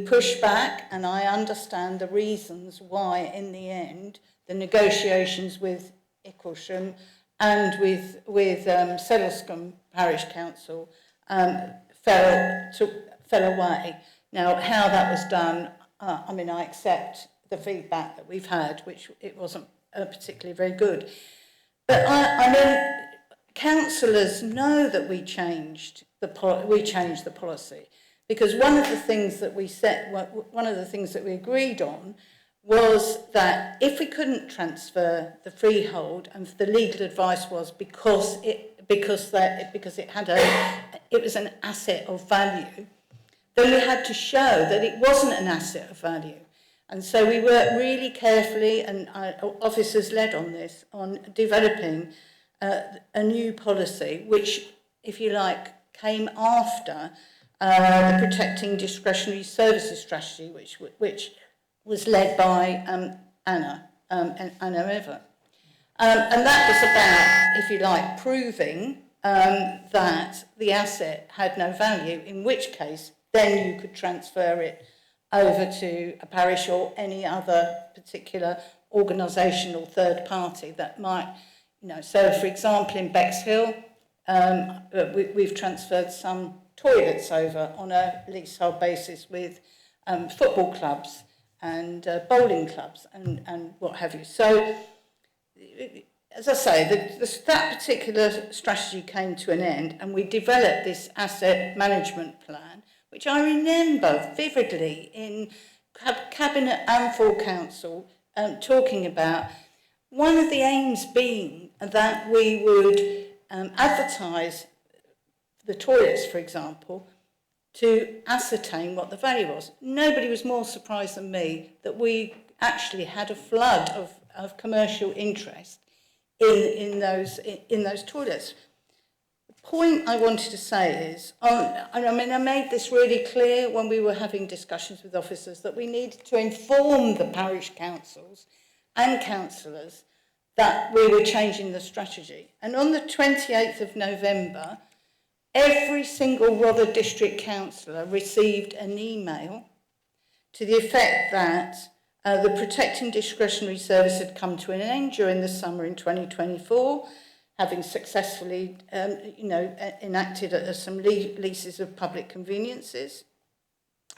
pushed back, and I understand the reasons why, in the end, the negotiations with Icklesham and with Sedlescombe Parish Council fell away. Now, how that was done, I accept the feedback that we've had, which it wasn't particularly very good. But councillors know that we changed the policy, because one of the things that we agreed on was that if we couldn't transfer the freehold, and the legal advice was because it was an asset of value, then we had to show that it wasn't an asset of value. And so we worked really carefully, and officers led on this, on developing a new policy, which, if you like, came after the Protecting Discretionary Services Strategy, which was led by Anna Ever. And that was about, if you like, proving that the asset had no value, in which case then you could transfer it over to a parish or any other particular organisation or third party that might, So, for example, in Bexhill, we've transferred some toilets over on a leasehold basis with football clubs and bowling clubs and what have you. So, as I say, that particular strategy came to an end, and we developed this asset management plan, which I remember vividly in Cabinet and full council talking about. One of the aims being that we would advertise the toilets, for example, to ascertain what the value was. Nobody was more surprised than me that we actually had a flood of commercial interest in those toilets. The point I wanted to say is, I made this really clear when we were having discussions with officers, that we needed to inform the parish councils and councillors that we were changing the strategy. And on the 28th of November, every single Rother District Councillor received an email to the effect that the Protecting Discretionary Service had come to an end during the summer in 2024, having successfully enacted some leases of public conveniences,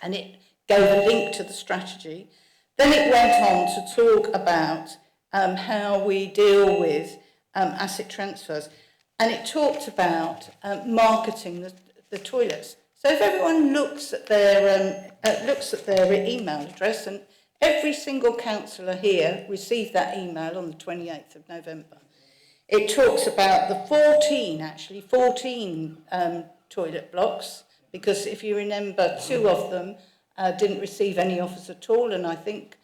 and it gave a link to the strategy. Then it went on to talk about how we deal with asset transfers, and it talked about marketing the toilets. So if everyone looks at their email address, and every single councillor here received that email on the 28th of November, it talks about the 14 toilet blocks, because if you remember, 2 of them didn't receive any offers at all, and I think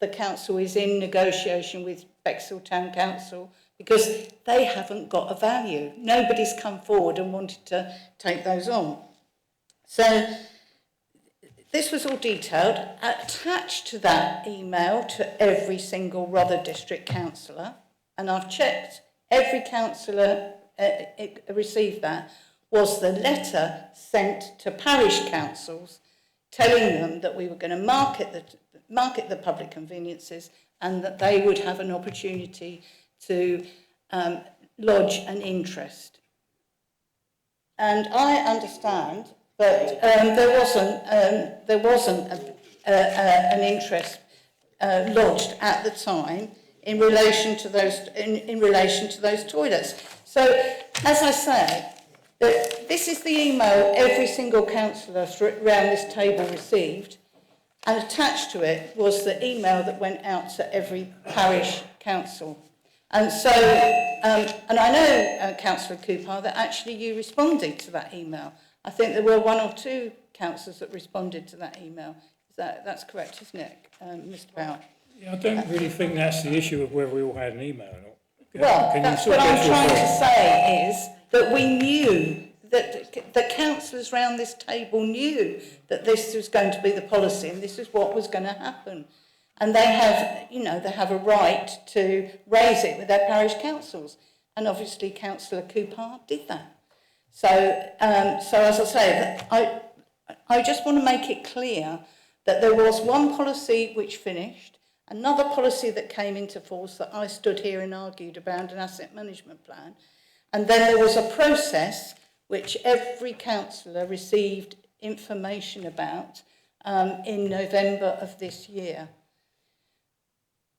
the council is in negotiation with Bexhill Town Council because they haven't got a value. Nobody's come forward and wanted to take those on. So this was all detailed. Attached to that email to every single Rother District councillor, and I've checked, every councillor received that, was the letter sent to parish councils telling them that we were going to market the public conveniences and that they would have an opportunity to lodge an interest. And I understand that there wasn't an interest lodged at the time in relation to those toilets. So, as I say, this is the email every single councillor around this table received, and attached to it was the email that went out to every parish council. And so, and I know, Councillor Cooper, that actually you responded to that email. I think there were 1 or 2 councillors that responded to that email. That's correct, isn't it, Mr. Power? Yeah, I don't really think that's the issue of whether we all had an email or not. Well, that's what I'm trying to say is that we knew, that the councillors round this table knew that this was going to be the policy and this is what was going to happen. And they have a right to raise it with their parish councils. And obviously Councillor Cooper did that. So as I say, I just want to make it clear that there was one policy which finished, another policy that came into force that I stood here and argued about, an asset management plan, and then there was a process which every councillor received information about in November of this year.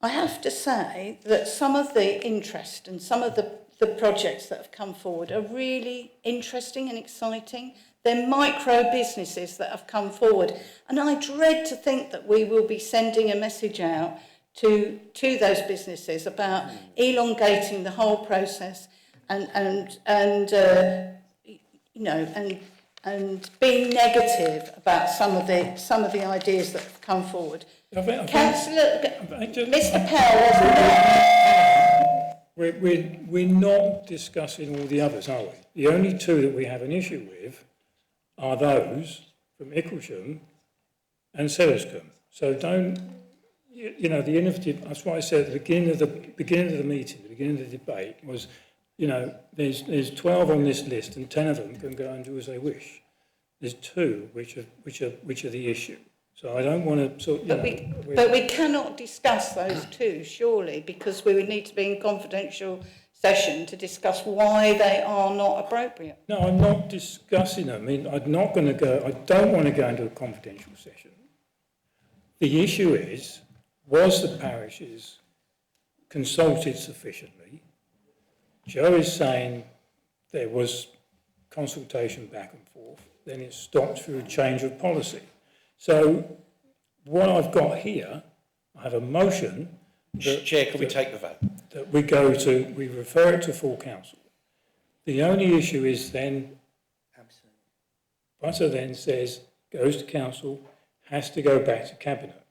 I have to say that some of the interest and some of the projects that have come forward are really interesting and exciting. They're micro businesses that have come forward. And I dread to think that we will be sending a message out to those businesses about elongating the whole process and being negative about some of the ideas that have come forward. Councillor, Mr. Powell, we're not discussing all the others, are we? The only 2 that we have an issue with are those from Icklesham and Sellerscombe. So don't, the innovative, that's what I said at the beginning of the meeting, the beginning of the debate was, there's 12 on this list and 10 of them can go and do as they wish. There's 2 which are the issue. So I don't want to but we cannot discuss those 2, surely, because we would need to be in confidential session to discuss why they are not appropriate. No, I'm not discussing them. I mean, I don't want to go into a confidential session. The issue is, was the parishes consulted sufficiently? Joe is saying there was consultation back and forth, then it stopped through a change of policy. So what I've got here, I have a motion that... Chair, can we take the vote? That we refer it to full council. The only issue is then... Absolutely. Butter then says, goes to council, has to go back to cabinet.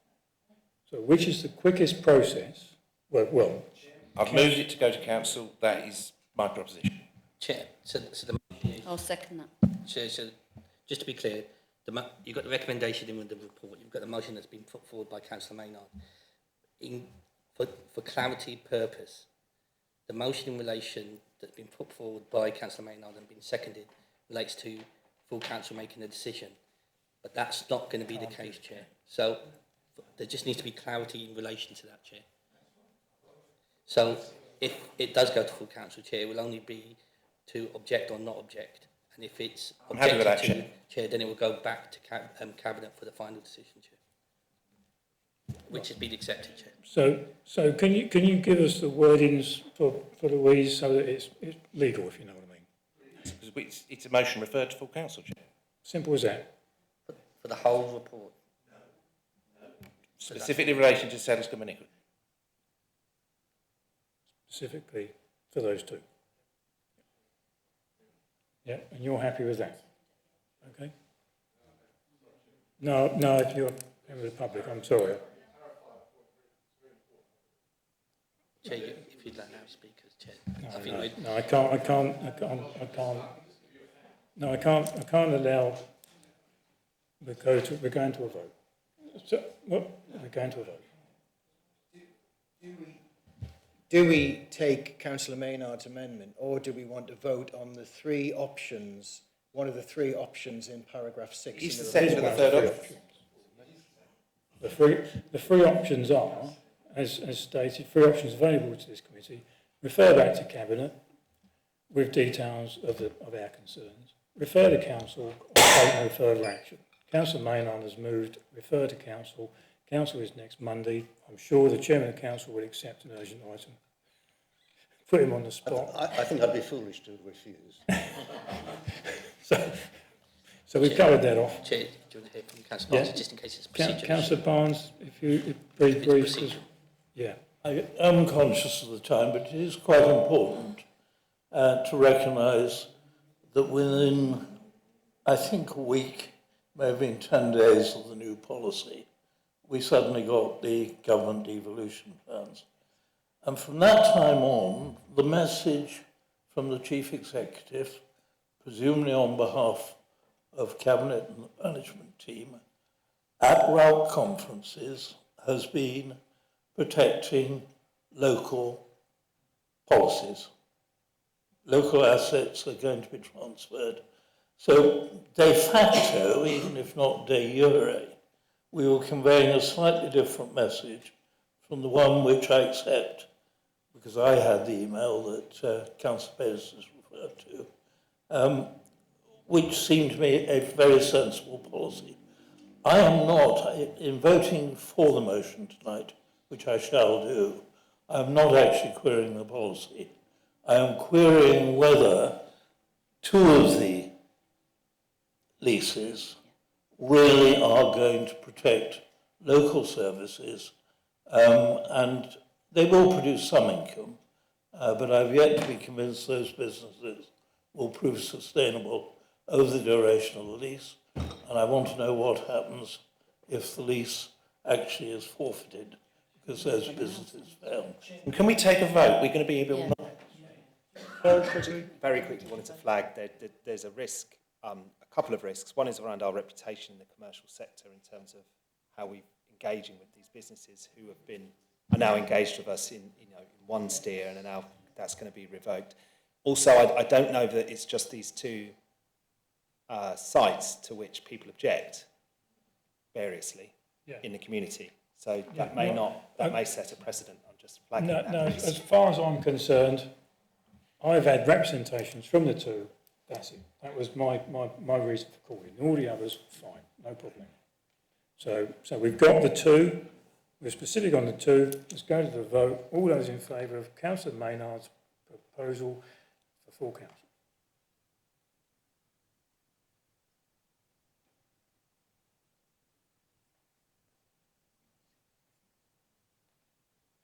So which is the quickest process? Well I've moved it to go to council. That is my proposition. Chair, so the I'll second that. So just to be clear, you've got the recommendation in the report, you've got the motion that's been put forward by Councillor Maynard. For clarity purpose, the motion in relation that's been put forward by Councillor Maynard and been seconded relates to full council making a decision. But that's not going to be the case, Chair. So there just needs to be clarity in relation to that, Chair. So if it does go to full council, Chair, it will only be to object or not object. And if it's objected to, Chair, then it will go back to Cabinet for the final decision, Chair. Which has been accepted, Chair. So can you give us the wordings for Louise so that it's legal, if you know what I mean? It's a motion referred to full council, Chair. Simple as that. For the whole report. Specifically in relation to Sellers Communicable. Specifically for those two. Yeah, and you're happy with that? Okay. No, if you're member of the public, I'm sorry. Chair, if you'd let now speakers, Chair. I can't allow. We're going to a vote. So, we're going to a vote. Do we take Councillor Maynard's amendment, or do we want to vote on the three options, one of the three options in paragraph 6? Is the second and the third option? The three options are, as stated, three options available to this committee. Refer back to Cabinet with details of our concerns. Refer to Council or take no further action. Councillor Maynard has moved, refer to Council. Council is next Monday. I'm sure the Chairman of Council will accept an urgent item. Put him on the spot. I think I'd be foolish to refuse. So we've covered that off. Chair, do you want to hear from Councillor Barnes, just in case it's procedure? Councillor Barnes, if you very brief. Yeah. I am conscious of the time, but it is quite important to recognise that within, I think, a week, may have been 10 days of the new policy, we suddenly got the government devolution plans. And from that time on, the message from the Chief Executive, presumably on behalf of Cabinet and the management team, at RALC conferences has been protecting local policies. Local assets are going to be transferred. So de facto, even if not de jure, we were conveying a slightly different message from the one which I accept, because I had the email that Councillor Bayes has referred to, which seemed to me a very sensible policy. I am not, in voting for the motion tonight, which I shall do, I am not actually querying the policy. I am querying whether two of the leases really are going to protect local services, and they will produce some income, but I've yet to be convinced those businesses will prove sustainable over the duration of the lease, and I want to know what happens if the lease actually is forfeited because those businesses fail. Can we take a vote? We're going to be able to... Very quickly wanted to flag that there's a risk, a couple of risks. One is around our reputation in the commercial sector in terms of how we're engaging with these businesses who are now engaged with us in one steer, and now that's going to be revoked. Also, I don't know that it's just these two sites to which people object variously in the community. So that may set a precedent. I'm just flagging that. No, as far as I'm concerned, I've had representations from the two. That's it. That was my reason for calling. All the others, fine, no problem. So we've got the two. We're specific on the two. Let's go to the vote. All those in favour of Councillor Maynard's proposal for full council.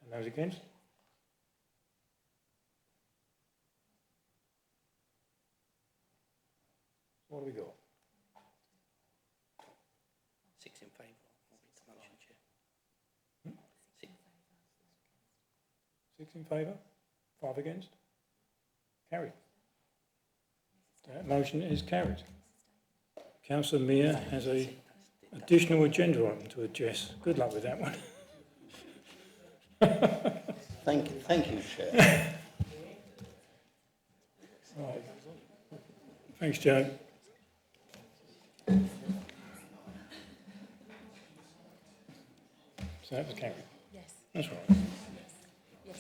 And those against? What have we got? 6 in favour. Motion, Chair. 6 in favour, 5 against. Carried. motion is carried. Councillor Meir has an additional agenda item to address. Good luck with that one. Thank you, Chair. Right. Thanks, Joe. So that was carried? Yes. That's right. Yes.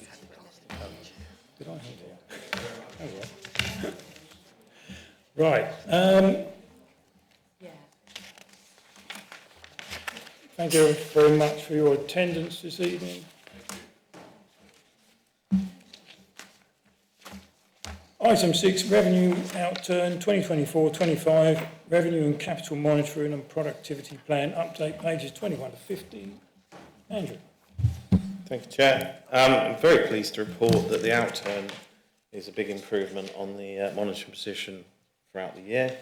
Did I hear that? Oh, right. Right. Yeah. Thank you very much for your attendance this evening. Item 6, Revenue Outturn 2024-25, Revenue and Capital Monitoring and Productivity Plan Update, pages 21 to 15. Andrew. Thank you, Chair. I'm very pleased to report that the outturn is a big improvement on the monitoring position throughout the year.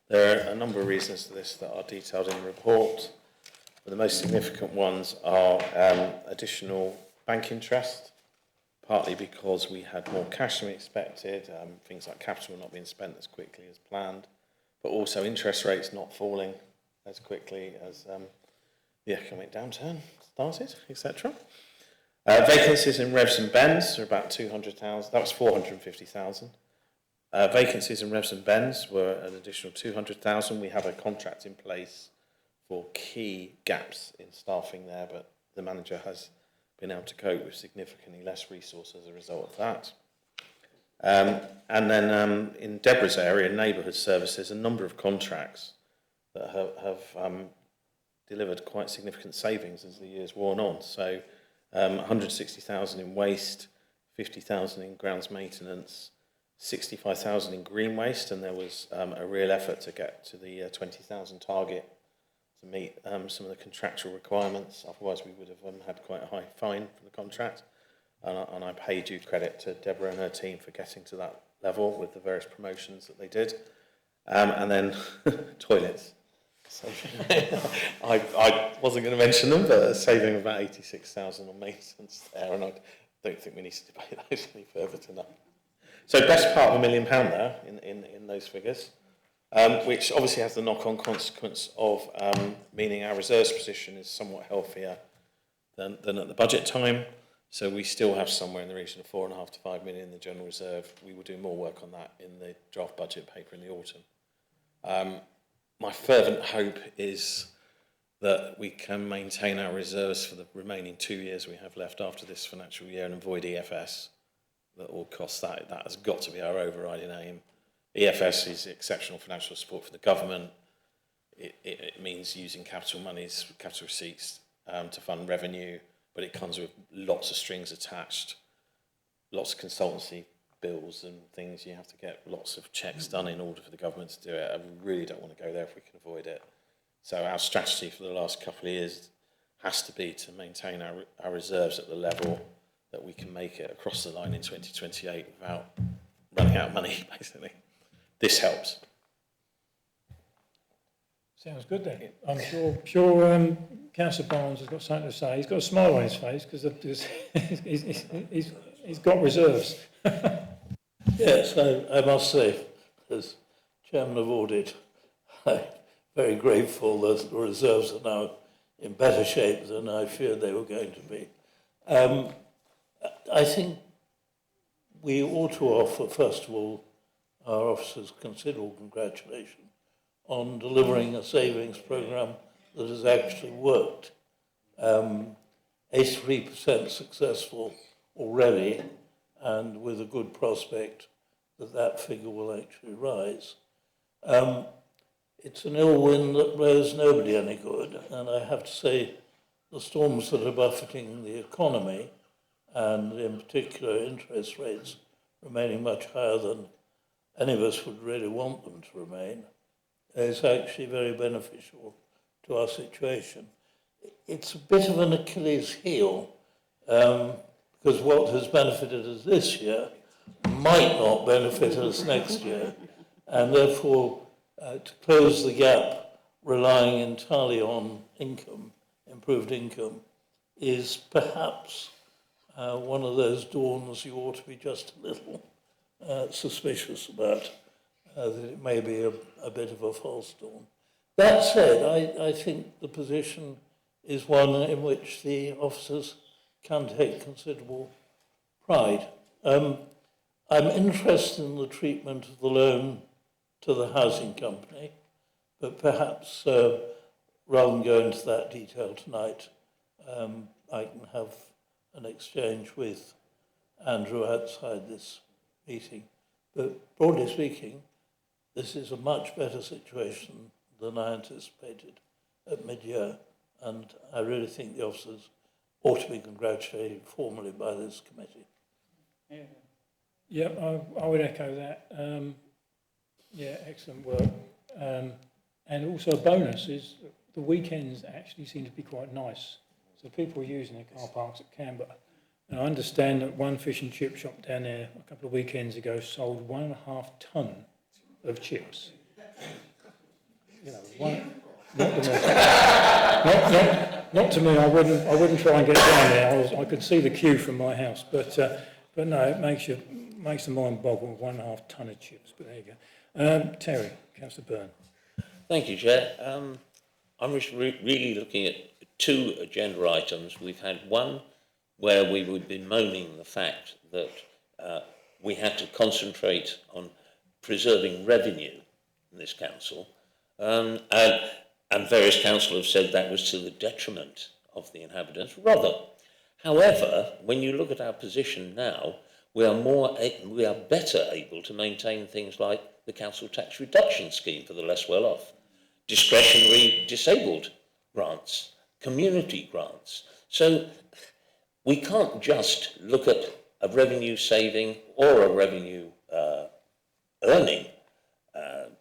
There are a number of reasons to this that are detailed in the report, but the most significant ones are additional bank interest, partly because we had more cash than we expected, things like capital not being spent as quickly as planned, but also interest rates not falling as quickly as the economic downturn started, etc. Vacancies in Revs and Bens are about 200,000. That was 450,000. Vacancies in Revs and Bens were an additional 200,000. We have a contract in place for key gaps in staffing there, but the manager has been able to cope with significantly less resource as a result of that. And then in Deborah's area, neighbourhood services, a number of contracts that have delivered quite significant savings as the year's worn on. So 160,000 in waste, 50,000 in grounds maintenance, 65,000 in green waste, and there was a real effort to get to the 20,000 target to meet some of the contractual requirements. Otherwise, we would have had quite a high fine for the contract. And I pay due credit to Deborah and her team for getting to that level with the various promotions that they did. And then toilets. So I wasn't going to mention them, but a saving of about 86,000 on maintenance there, and I don't think we need to debate those any further tonight. So best part of £1 million there in those figures, which obviously has the knock-on consequence of meaning our reserves position is somewhat healthier than at the budget time. So we still have somewhere in the region of 4.5 to 5 million in the general reserve. We will do more work on that in the draft budget paper in the autumn. My fervent hope is that we can maintain our reserves for the remaining 2 years we have left after this financial year and avoid EFS. That will cost that. That has got to be our overriding aim. EFS is exceptional financial support for the government. It means using capital monies, capital receipts to fund revenue, but it comes with lots of strings attached, lots of consultancy bills and things. You have to get lots of checks done in order for the government to do it. I really don't want to go there if we can avoid it. So our strategy for the last couple of years has to be to maintain our reserves at the level that we can make it across the line in 2028 without running out of money, basically. This helps. Sounds good then. I'm sure Councillor Barnes has got something to say. He's got a smile on his face because he's got reserves. Yes, I must say, as Chairman of Audit, I'm very grateful that the reserves are now in better shape than I feared they were going to be. I think we ought to offer, first of all, our officers considerable congratulations on delivering a savings programme that has actually worked. 83% successful already, and with a good prospect that that figure will actually rise. It's an ill wind that blows nobody any good, and I have to say the storms that are buffeting the economy, and in particular interest rates remaining much higher than any of us would really want them to remain, is actually very beneficial to our situation. It's a bit of an Achilles heel, because what has benefited us this year might not benefit us next year, and therefore to close the gap relying entirely on income, improved income, is perhaps one of those dawns you ought to be just a little suspicious about. that it may be a bit of a false dawn. That said, I think the position is one in which the officers can take considerable pride. I'm interested in the treatment of the loan to the housing company, but perhaps rather than go into that detail tonight, I can have an exchange with Andrew outside this meeting. But broadly speaking, this is a much better situation than I anticipated at mid-year, and I really think the officers ought to be congratulated formally by this committee. Yeah, I would echo that. Yeah, excellent work. And also a bonus is the weekends actually seem to be quite nice. So people are using their car parks at Canberra. And I understand that one fish and chip shop down there a couple of weekends ago sold 1.5 tonne of chips. You know, not to me. I wouldn't try and get down there. I could see the queue from my house, but no, it makes the mind boggle. 1.5 tonne of chips. But there you go. Terry, Councillor Byrne. Thank you, Chair. I'm just really looking at two agenda items. We've had one where we've been moaning the fact that we had to concentrate on preserving revenue in this council, and various councillors have said that was to the detriment of the inhabitants. Rather, however, when you look at our position now, we are better able to maintain things like the council tax reduction scheme for the less well-off, discretionary disabled grants, community grants. So we can't just look at a revenue saving or a revenue earning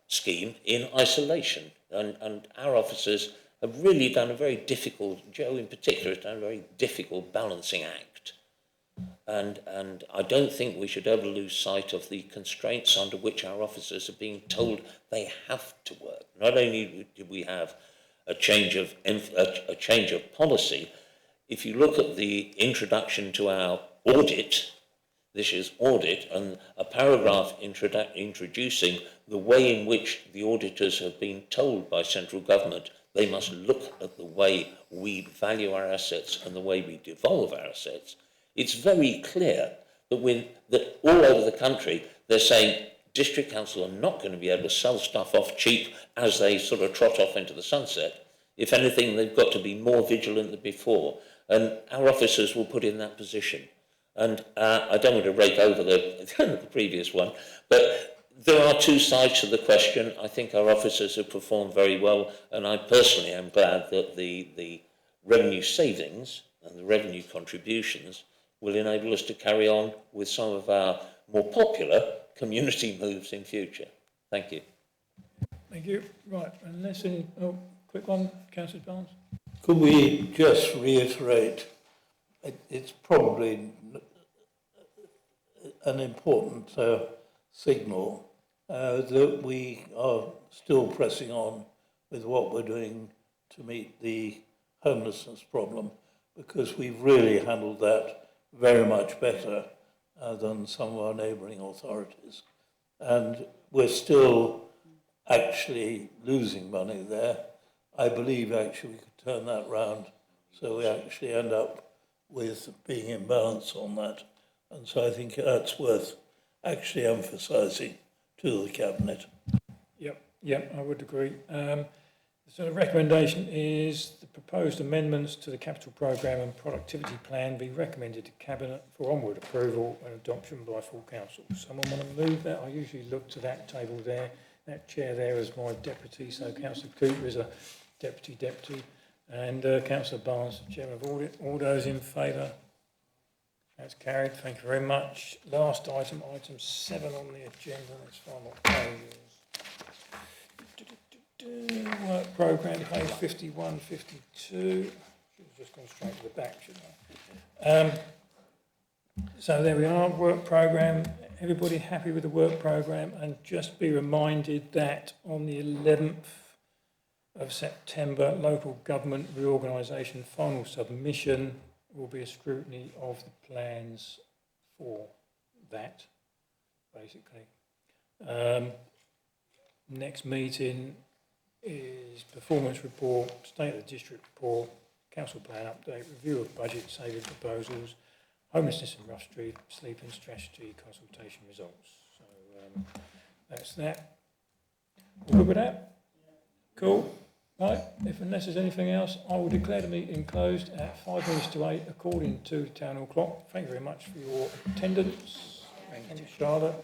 scheme in isolation. And our officers have really done a very difficult, Joe in particular has done a very difficult balancing act. And I don't think we should ever lose sight of the constraints under which our officers are being told they have to work. Not only do we have a change of policy, if you look at the introduction to our audit, this is audit, and a paragraph introducing the way in which the auditors have been told by central government they must look at the way we value our assets and the way we devolve our assets, it's very clear that all over the country they're saying district council are not going to be able to sell stuff off cheap as they sort of trot off into the sunset. If anything, they've got to be more vigilant than before. And our officers will put in that position. And I don't want to rake over the previous one, but there are two sides to the question. I think our officers have performed very well, and I personally am glad that the revenue savings and the revenue contributions will enable us to carry on with some of our more popular community moves in future. Thank you. Thank you. Right, unless any... Oh, quick one, Councillor Barnes. Could we just reiterate, it's probably an important signal that we are still pressing on with what we're doing to meet the homelessness problem, because we've really handled that very much better than some of our neighbouring authorities. And we're still actually losing money there. I believe actually we could turn that round so we actually end up with being in balance on that. And so I think that's worth actually emphasising to the Cabinet. Yep, I would agree. So the recommendation is the proposed amendments to the capital programme and productivity plan be recommended to Cabinet for onward approval and adoption by full council. Someone want to move that? I usually look to that table there, that chair there as my deputy, so Councillor Cooper is a deputy, and Councillor Barnes, Chairman of Audit. All those in favour? That's carried. Thank you very much. Last item, item 7 on the agenda. Let's find what page it is. Work programme, page 51, 52. Should have just gone straight to the back, shouldn't I? So there we are, work programme. Everybody happy with the work programme? And just be reminded that on the 11th of September, local government reorganisation final submission will be a scrutiny of the plans for that, basically. next meeting is performance report, state of the district report, council plan update, review of budget saving proposals, homelessness in Rough Street, sleeping strategy, consultation results. So that's that. All good with that? Cool. Right, unless there's anything else, I will declare the meeting closed at 5 minutes to 8 according to the town hall clock. Thank you very much for your attendance. Thank you, Charlotte.